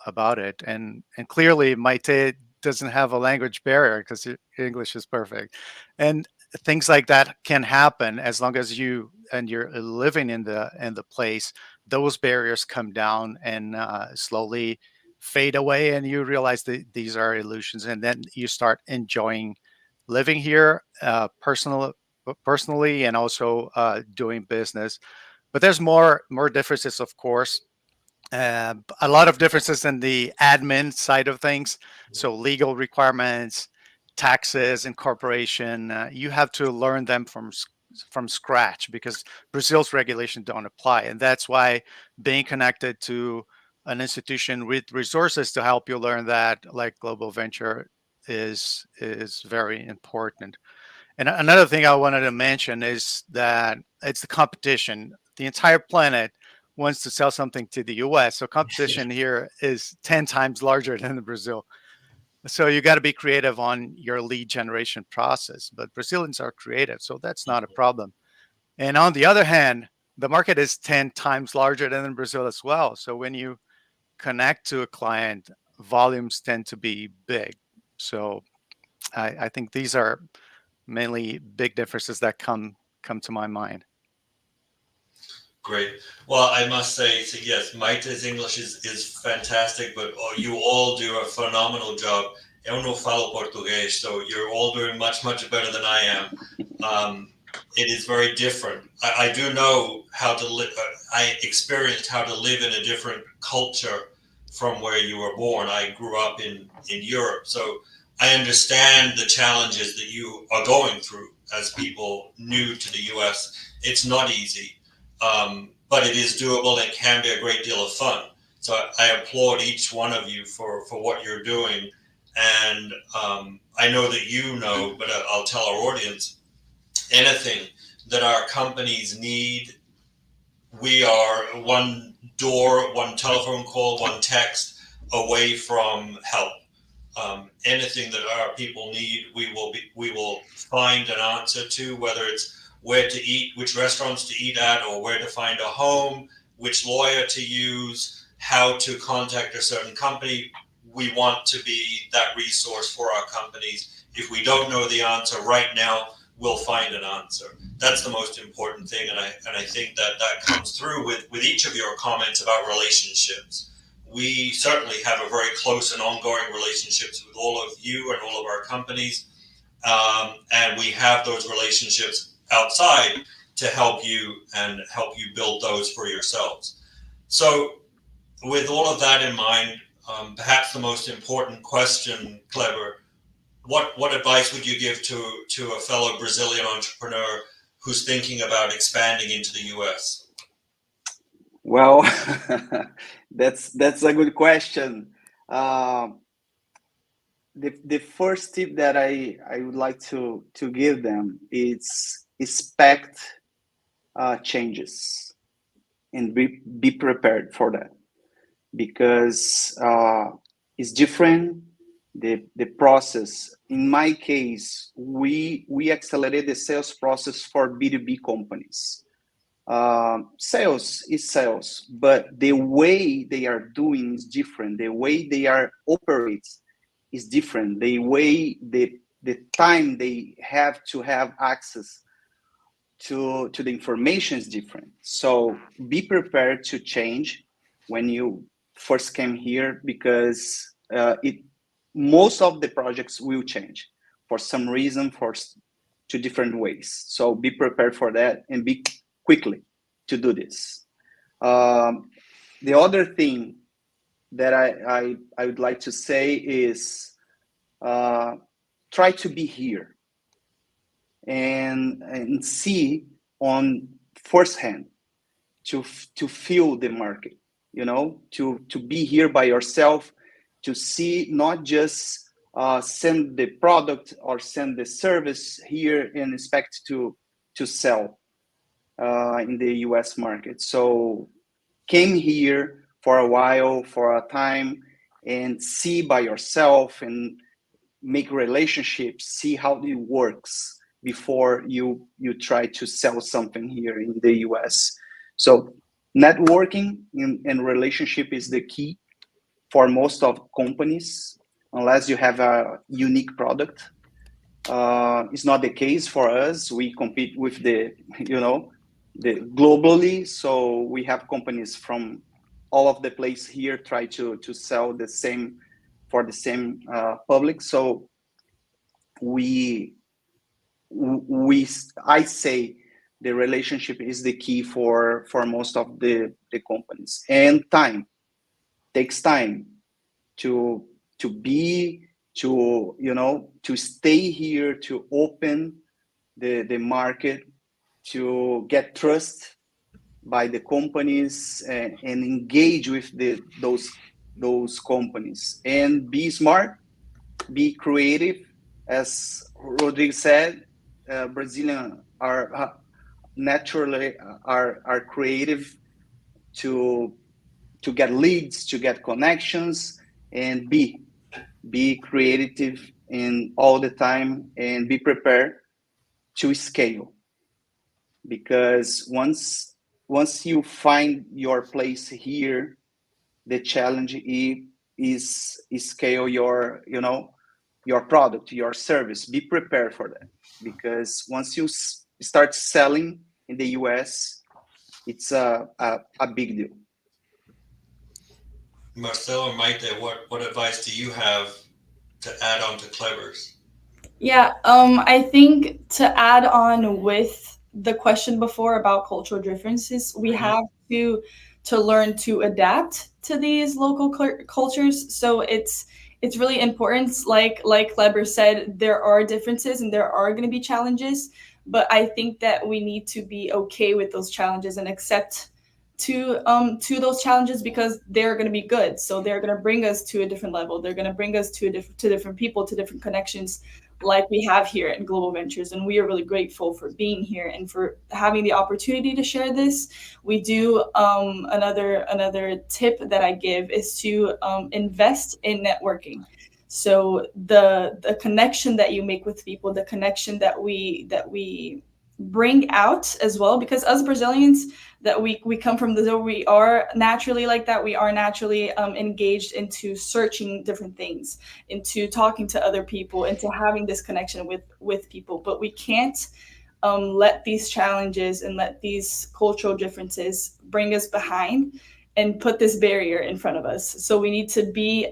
about it, and clearly Maite doesn't have a language barrier because English is perfect, and things like that can happen as long as you're living in the place. Those barriers come down and slowly fade away, and you realize that these are illusions, and then you start enjoying living here personally, and also doing business. But there's more differences, of course. A lot of differences in the admin side of things. So legal requirements, taxes, incorporation. You have to learn them from scratch because Brazil's regulations don't apply, and that's why being connected to an institution with resources to help you learn that, like Global Venture, is very important. And another thing I wanted to mention is that it's the competition. The entire planet wants to sell something to the US. So competition here is 10 times larger than in Brazil. So you got to be creative on your lead generation process. But Brazilians are creative, so that's not a problem. And on the other hand, the market is 10 times larger than in Brazil as well. So when you connect to a client, volumes tend to be big. So I think these are mainly big differences that come to my mind. Great. Well, I must say, so yes, Maite's English is fantastic, but you all do a phenomenal job. Eu não falo português, so you're all doing much better than I am. It is very different. I do know how to live. I experienced how to live in a different culture from where you were born. I grew up in Europe, so I understand the challenges that you are going through as people new to the US. It's not easy, but it is doable and can be a great deal of fun. So I applaud each one of you for what you're doing. And I know that you know, but I'll tell our audience, anything that our companies need, we are one door, one telephone call, one text away from help. Anything that our people need, we will find an answer to, whether it's where to eat, which restaurants to eat at, or where to find a home, which lawyer to use, how to contact a certain company. We want to be that resource for our companies. If we don't know the answer right now, we'll find an answer. That's the most important thing, and I think that comes through with each of your comments about relationships. We certainly have a very close and ongoing relationships with all of you and all of our companies, and we have those relationships outside to help you and help you build those for yourselves. So with all of that in mind, perhaps the most important question, Kleber, what advice would you give to a fellow Brazilian entrepreneur who's thinking about expanding into the US? Well, that's a good question. The first tip that I would like to give them is expect changes and be prepared for that, because it's different. The process, in my case, we accelerated the sales process for B2B companies. Sales is sales, but the way they are doing is different. The way they are operate is different. The way the time they have to have access to the information is different. So be prepared to change when you first came here, because most of the projects will change for some reason, for two different ways. So be prepared for that and be quickly to do this. The other thing that I would like to say is try to be here and see on firsthand, to feel the market, you know, to be here by yourself, to see, not just send the product or send the service here and expect to sell in the US market. So came here for a while, for a time, and see by yourself and make relationships, see how it works before you try to sell something here in the US. So networking and relationship is the key for most of companies, unless you have a unique product. It's not the case for us. We compete with the globally. So we have companies from all of the place here try to sell the same for the same public. So I say the relationship is the key for most of the companies, and time takes time to stay here, to open the market, to get trust by the companies and engage with those companies, and be smart, be creative. As Rodrigo said, Brazilians are naturally are creative to get leads, to get connections, and be creative in all the time, and be prepared to scale. Because once you find your place here, the challenge is scale your product, your service. Be prepared for that, because once you start selling in the US, it's a big deal. Marcelo or Maite, what advice do you have to add on to Clever's? Yeah, I think to add on with the question before about cultural differences, we have to learn to adapt to these local cultures. So it's really important. Like Kleber said, there are differences and there are going to be challenges, but I think that we need to be okay with those challenges and accept to those challenges, because they're going to be good. So they're going to bring us to a different level. They're going to bring us to different people, to different connections, like we have here at Global Ventures. And we are really grateful for being here and for having the opportunity to share this. We do another tip that I give is to invest in networking. So the connection that you make with people, the connection that we bring out as well, because us Brazilians, that we come from we are naturally like that. We are naturally engaged into searching different things, into talking to other people, into having this connection with people. But we can't let these challenges and let these cultural differences bring us behind and put this barrier in front of us. So we need to be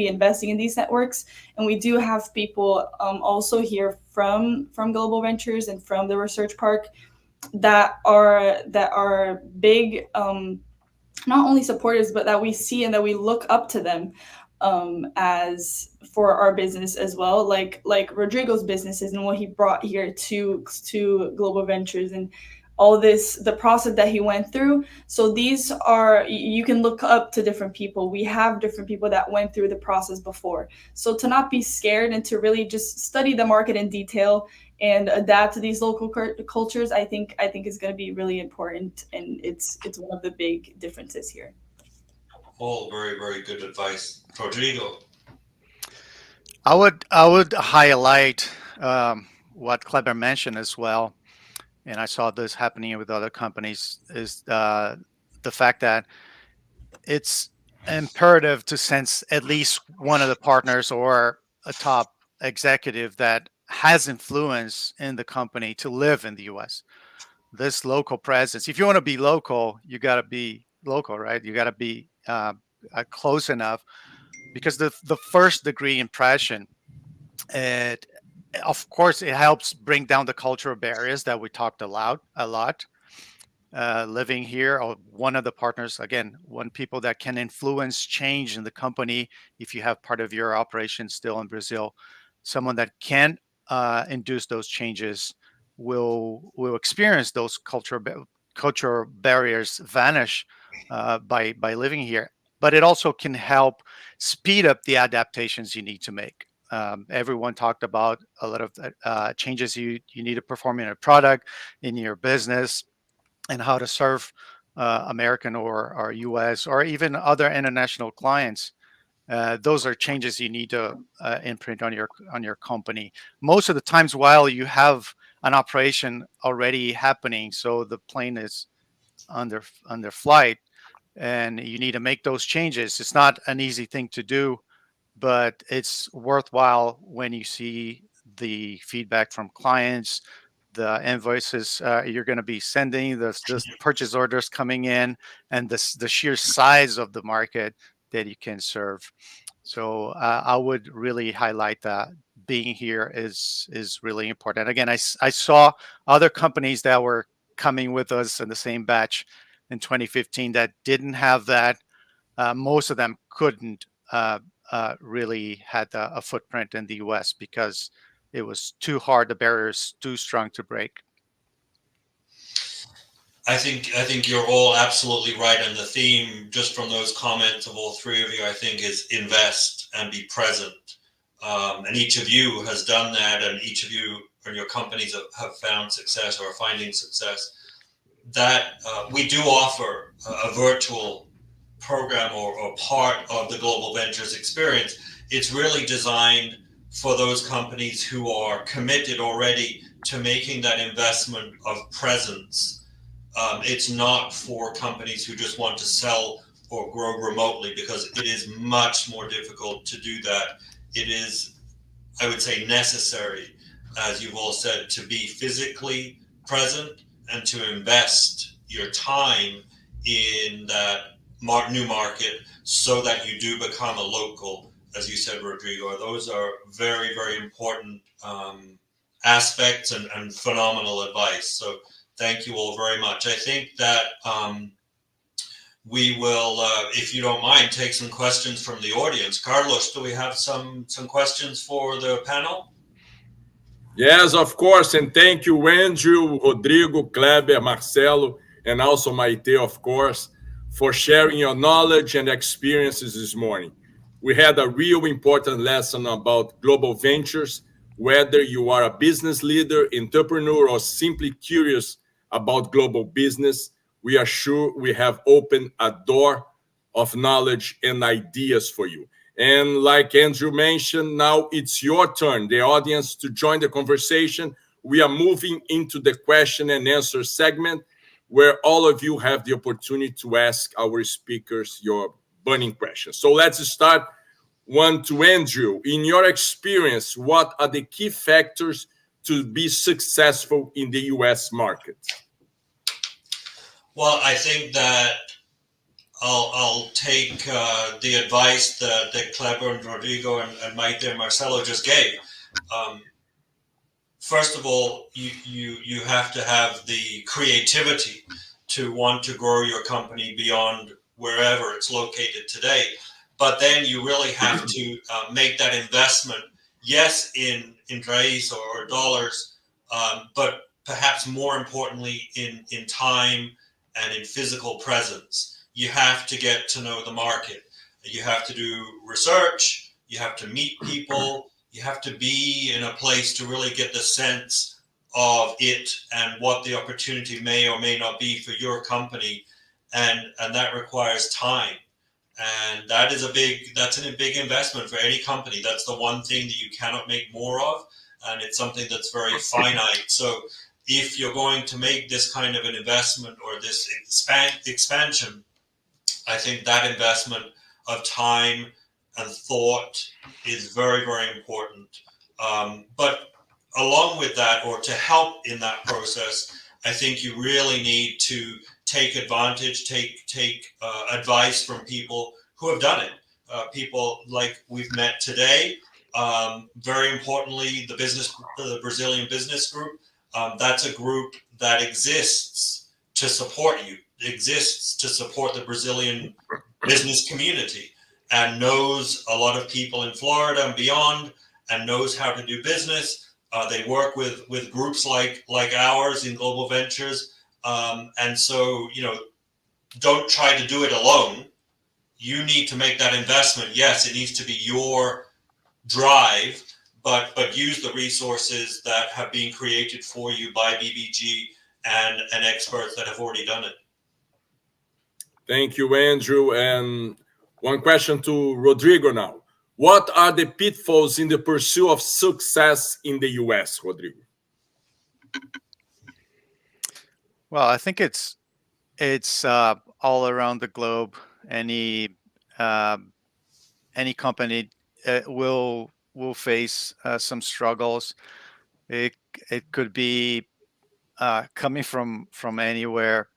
investing in these networks, and we do have people also here from Global Ventures and from the Research Park that are big, not only supporters, but that we see and that we look up to them as for our business as well, like Rodrigo's businesses and what he brought here to Global Ventures, and all this, the process that he went through. So these are, you can look up to different people. We have different people that went through the process before. So to not be scared and to really just study the market in detail and adapt to these local cultures, I think is going to be really important. And it's one of the big differences here. All very, very good advice. Rodrigo. I would highlight what Kleber mentioned as well, and I saw this happening with other companies, is the fact that it's imperative to sense at least one of the partners or a top executive that has influence in the company to live in the US. This local presence, if you want to be local, you got to be local, right? You got to be close enough because the first degree impression, of course, it helps bring down the cultural barriers that we talked a lot. Living here, or one of the partners, again, one people that can influence change in the company. If you have part of your operation still in Brazil, someone that can induce those changes will experience those cultural barriers vanish by living here. But it also can help speed up the adaptations you need to make. Everyone talked about a lot of changes you need to perform in a product, in your business, and how to serve American or US or even other international clients. Those are changes you need to imprint on your company. Most of the times, while you have an operation already happening, so the plane is under flight, and you need to make those changes. It's not an easy thing to do, but it's worthwhile when you see the feedback from clients, the invoices you're going to be sending, the purchase orders coming in, and the sheer size of the market that you can serve. So I would really highlight that being here is really important. Again, I saw other companies that were coming with us in the same batch in 2015 that didn't have that. Most of them couldn't really had a footprint in the US because it was too hard, the barriers too strong to break. I think you're all absolutely right, and the theme just from those comments of all three of you, I think, is invest and be present. And each of you has done that, and each of you and your companies have found success or are finding success. That we do offer a virtual program or part of the Global Ventures experience. It's really designed for those companies who are committed already to making that investment of presence. It's not for companies who just want to sell or grow remotely, because it is much more difficult to do that. It is, I would say, necessary, as you've all said, to be physically present and to invest your time in that new market so that you do become a local, as you said, Rodrigo. Those are very, very important aspects and phenomenal advice. So thank you all very much. I think that we will, if you don't mind, take some questions from the audience. Carlos, do we have some questions for the panel? Yes, of course. And thank you, Andrew, Rodrigo, Kleber, Marcelo, and also Maite, of course, for sharing your knowledge and experiences this morning. We had a real important lesson about global ventures, whether you are a business leader, entrepreneur, or simply curious about global business. We are sure we have opened a door of knowledge and ideas for you. And like Andrew mentioned, now it's your turn, the audience, to join the conversation. We are moving into the question and answer segment, where all of you have the opportunity to ask our speakers your burning questions. So let's start one to Andrew. In your experience, what are the key factors to be successful in the US market? Well, I think that I'll take the advice that Kleber and Rodrigo and Maite and Marcelo just gave. First of all, you have to have the creativity to want to grow your company beyond wherever it's located today. But then you really have to make that investment, yes, in reais or dollars, but perhaps more importantly in time and in physical presence. You have to get to know the market. You have to do research. You have to meet people. You have to be in a place to really get the sense of it and what the opportunity may or may not be for your company. And that requires time. And that's a big investment for any company. That's the one thing that you cannot make more of. And it's something that's very finite. So if you're going to make this kind of an investment or this expansion, I think that investment of time and thought is very, very important. But along with that, or to help in that process, I think you really need to take advantage, take advice from people who have done it. people like we've met today. Very importantly, the Brazilian Business Group. That's a group that exists to support you, exists to support the Brazilian business community, and knows a lot of people in Florida and beyond, and knows how to do business. They work with groups like ours in Global Ventures, and so don't try to do it alone. You need to make that investment. Yes, it needs to be your drive, but use the resources that have been created for you by BBG and experts that have already done it. Thank you, Andrew. And one question to Rodrigo now. What are the pitfalls in the pursuit of success in the US, Rodrigo? Well, I think it's all around the globe. Any company will face some struggles. It could be coming from anywhere.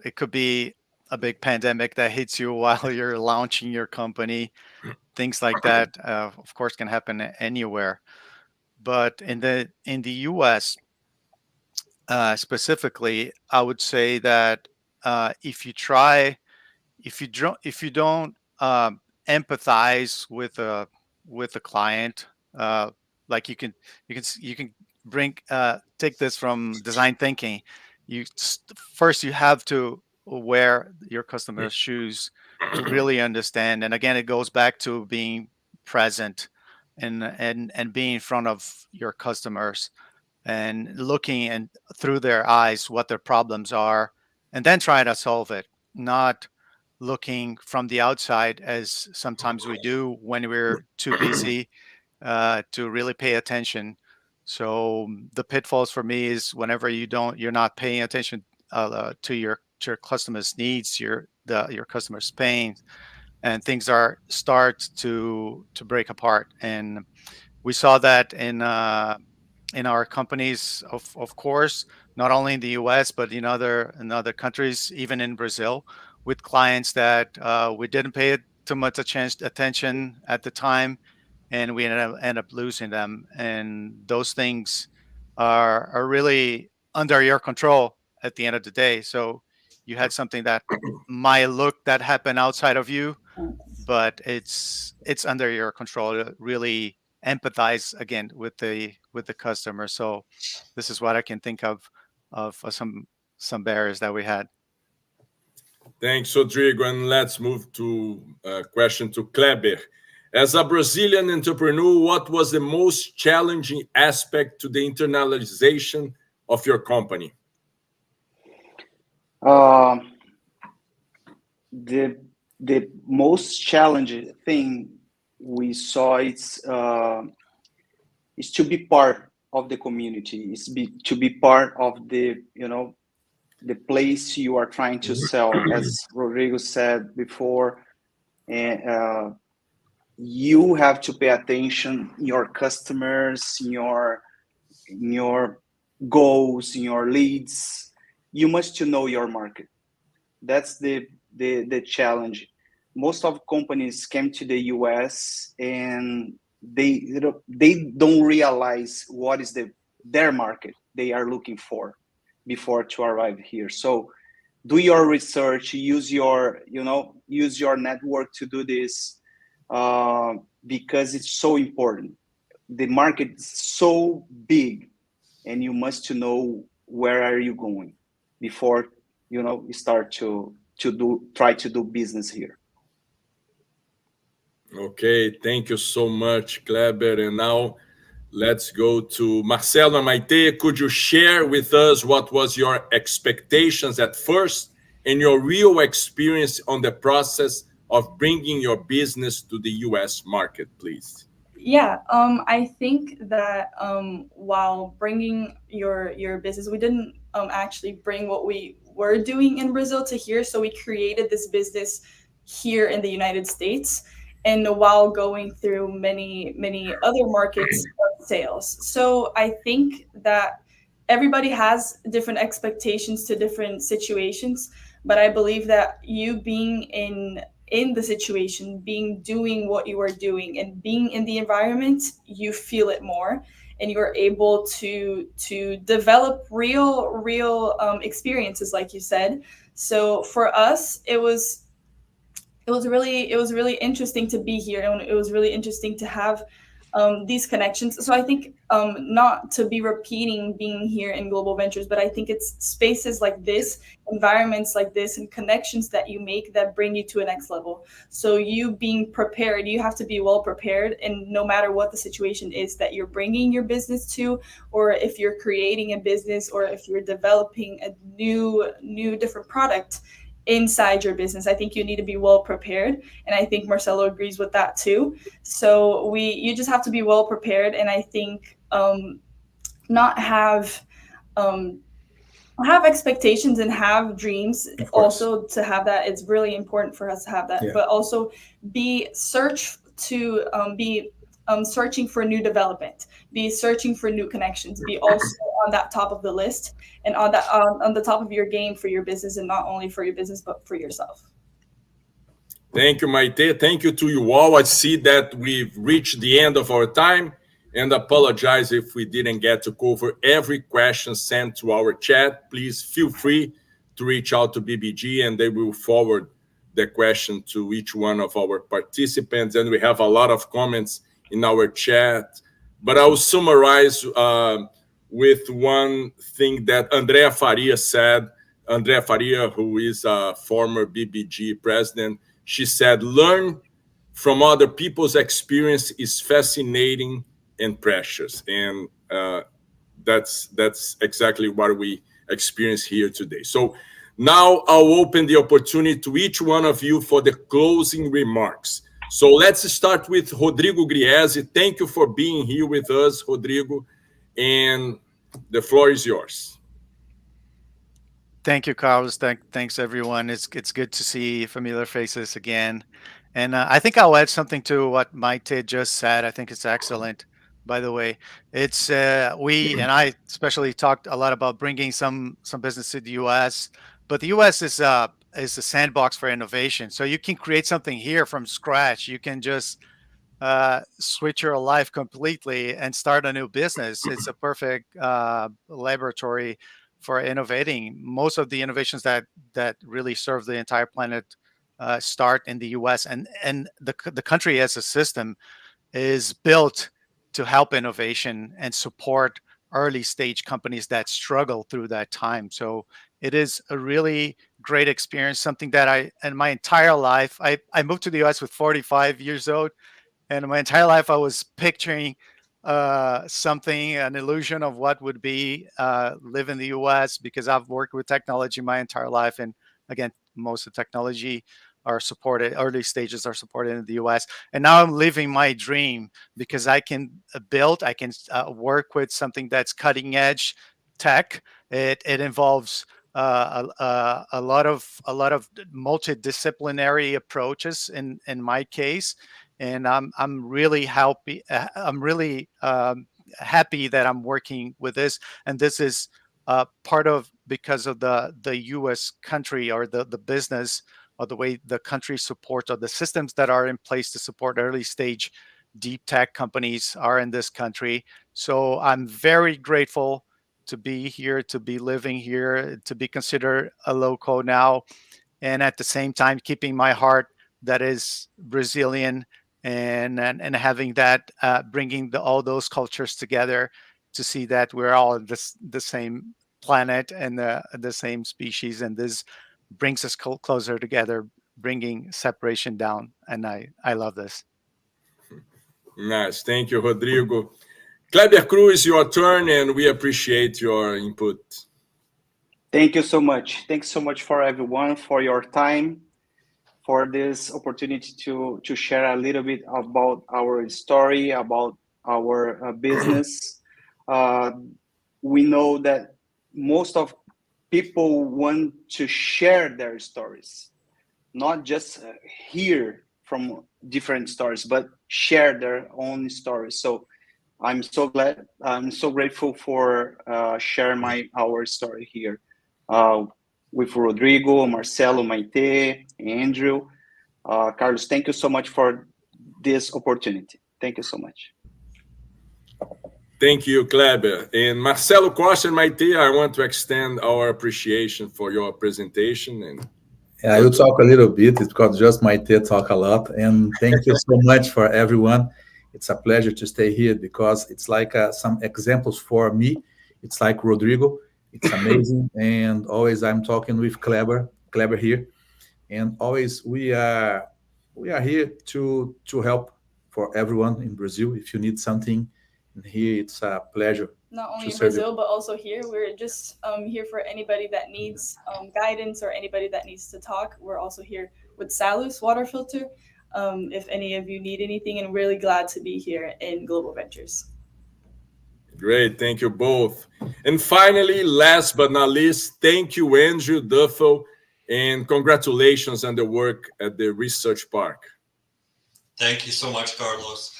It could be a big pandemic that hits you while you're launching your company. Things like that, of course, can happen anywhere. But in the U.S. Specifically, I would say that if you don't empathize with a client, like you can take this from design thinking. First you have to wear your customer's shoes to really understand. And again, it goes back to being present and being in front of your customers and looking and through their eyes what their problems are, and then try to solve it, not looking from the outside as sometimes we do when we're too busy to really pay attention. So the pitfalls for me is whenever you're not paying attention to your customers' needs, your customers' pain, and things start to break apart. And we saw that in our companies, of course, not only in the U.S. but in other countries, even in Brazil, with clients that we didn't pay too much attention at the time, and we end up losing them. And those things are really under your control at the end of the day. So you had something that might look that happened outside of you, but it's under your control to really empathize again with the customer. So this is what I can think of some barriers that we had. Thanks, Rodrigo. And let's move to a question to Kleber. As a Brazilian entrepreneur, what was the most challenging aspect to the internalization of your company? The most challenging thing we saw is to be part of the community, to be part of the place you are trying to sell, as Rodrigo said before. And you have to pay attention your customers, your goals, your leads. You must know your market. That's the challenge. Most of companies came to the US and they don't realize what is their market they are looking for before to arrive here. So do your research, use your network to do this, because it's so important. The market is so big and you must know where are you going before you start to try to do business here. Okay, thank you so much, Kleber. And now let's go to Marcelo and Maite. Could you share with us what was your expectations at first and your real experience on the process of bringing your business to the US market, please? Yeah, I think that while bringing your business, we didn't actually bring what we were doing in Brazil to here. So we created this business here in the United States, and while going through many other markets of sales. So I think that everybody has different expectations to different situations, but I believe that you being in in the situation, doing what you are doing and being in the environment, you feel it more, and you're able to develop real experiences, like you said. So for us, it was really interesting to be here, and it was really interesting to have these connections. So I think not to be repeating being here in Global Ventures, but I think it's spaces like this, environments like this, and connections that you make that bring you to a next level. So you being prepared, you have to be well prepared, and no matter what the situation is that you're bringing your business to, or if you're creating a business, or if you're developing a new different product inside your business, I think you need to be well prepared, and I think Marcelo agrees with that too. So you just have to be well prepared, and I think not have expectations and have dreams. Also, to have that, it's really important for us to have that. But also be searching for new development, be searching for new connections, be also on that top of the list, and on the top of your game for your business, and not only for your business but for yourself. Thank you, Maite. Thank you to you all. I see that we've reached the end of our time, and apologize if we didn't get to cover every question sent to our chat. Please feel free to reach out to BBG, and they will forward the question to each one of our participants. And we have a lot of comments in our chat, but I will summarize with one thing that Andrea Faria said. Andrea Faria, who is a former BBG president, she said, learn from other people's experience is fascinating and precious. And that's exactly what we experience here today. So now I'll open the opportunity to each one of you for the closing remarks. So let's start with Rodrigo Griese. Thank you for being here with us, Rodrigo, and the floor is yours. Thank you, Carlos. Thanks, everyone. It's good to see familiar faces again. And I think I'll add something to what Maite just said. I think it's excellent, by the way. It's we and I especially talked a lot about bringing some business to the U.S., but the U.S. is a sandbox for innovation. So you can create something here from scratch. You can just switch your life completely and start a new business. It's a perfect laboratory for innovating. Most of the innovations that really serve the entire planet start in the U.S. and the country as a system is built to help innovation and support early stage companies that struggle through that time. So it is a really great experience, something that in my entire life, I moved to the US with 45 years old, and in my entire life I was picturing something, an illusion of what would be live in the US, because I've worked with technology my entire life. And again, most of the technology are supported, early stages are supported in the US. And now I'm living my dream because I can work with something that's cutting edge tech. It involves a lot of multidisciplinary approaches in my case, and I'm really happy. I'm really happy that I'm working with this, and this is part of because of the U.S. country or the business or the way the country supports or the systems that are in place to support early stage deep tech companies are in this country. So I'm very grateful to be here, to be living here, to be considered a local now, and at the same time keeping my heart that is Brazilian, and having that bringing all those cultures together to see that we're all the same planet and the same species, and this brings us closer together, bringing separation down. And I love this. Nice. Thank you, Rodrigo. Kleber Cruz, your turn, and we appreciate your input. Thank you so much. Thanks so much for everyone for your time, for this opportunity to share a little bit about our story, about our business. We know that most of people want to share their stories, not just hear from different stories, but share their own stories. So I'm so glad, I'm so grateful for sharing our story here with Rodrigo, Marcelo, Maite, Andrew. Carlos, thank you so much for this opportunity. Thank you so much. Thank you, Kleber. And Marcelo Costa and Maite, I want to extend our appreciation for your presentation. And I will talk a little bit. It's because just Maite talk a lot. And thank you so much for everyone. It's a pleasure to stay here because it's like some examples for me. It's like Rodrigo. It's amazing. And always I'm talking with Kleber here. And always we are here to help for everyone in Brazil. If you need something in here, it's a pleasure. Not only in Brazil, but also here. We're just here for anybody that needs guidance or anybody that needs to talk. We're also here with Salus Water Filter. If any of you need anything, and really glad to be here in Global Ventures. Great, thank you both. And finally, last but not least, thank you, Andrew Duffel, and congratulations on the work at the Research Park. Thank you so much, Carlos.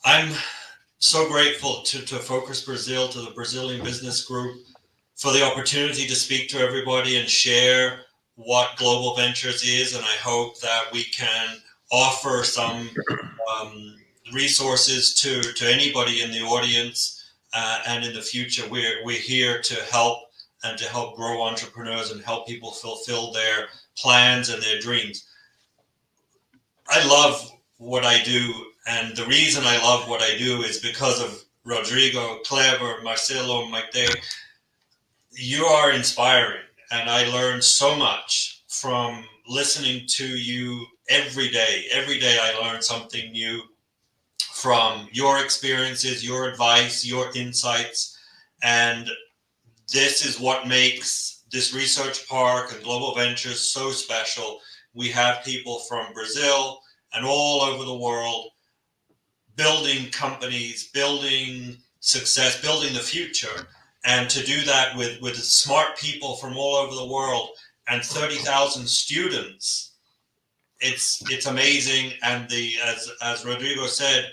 I'm so grateful to Focus Brazil, to the Brazilian Business Group, for the opportunity to speak to everybody and share what Global Ventures is. And I hope that we can offer some resources to anybody in the audience and in the future. We're here to help and to help grow entrepreneurs and help people fulfill their plans and their dreams. I love what I do, and the reason I love what I do is because of Rodrigo, Kleber, Marcelo, Maite. You are inspiring, and I learn so much from listening to you every day. Every day I learn something new from your experiences, your advice, your insights, and this is what makes this research park and Global Ventures so special. We have people from Brazil and all over the world building companies, building success, building the future. And to do that with smart people from all over the world and 30,000 students, it's amazing. And as Rodrigo said,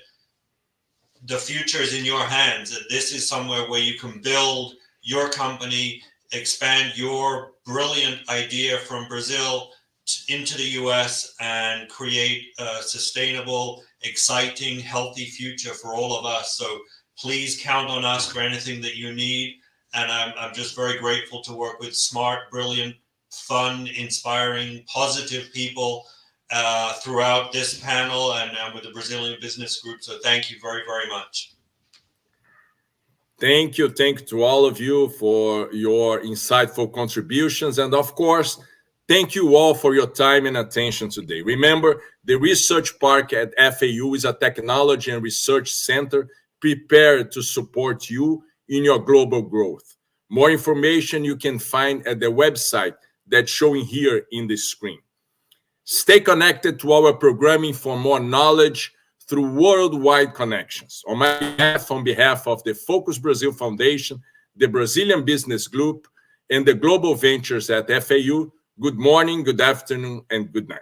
the future is in your hands. This is somewhere where you can build your company, expand your brilliant idea from Brazil into the US and create a sustainable, exciting, healthy future for all of us. So please count on us for anything that you need. And I'm just very grateful to work with smart, brilliant, fun, inspiring, positive people throughout this panel and with the Brazilian Business Group. So thank you very, very much. Thank you to all of you for your insightful contributions. And of course, thank you all for your time and attention today. Remember, the Research Park at FAU is a technology and research center prepared to support you in your global growth. More information you can find at the website that's showing here in the screen. Stay connected to our programming for more knowledge through worldwide connections. On behalf of the Focus Brazil Foundation, the Brazilian Business Group, and the Global Ventures at FAU, good morning, good afternoon, and good night.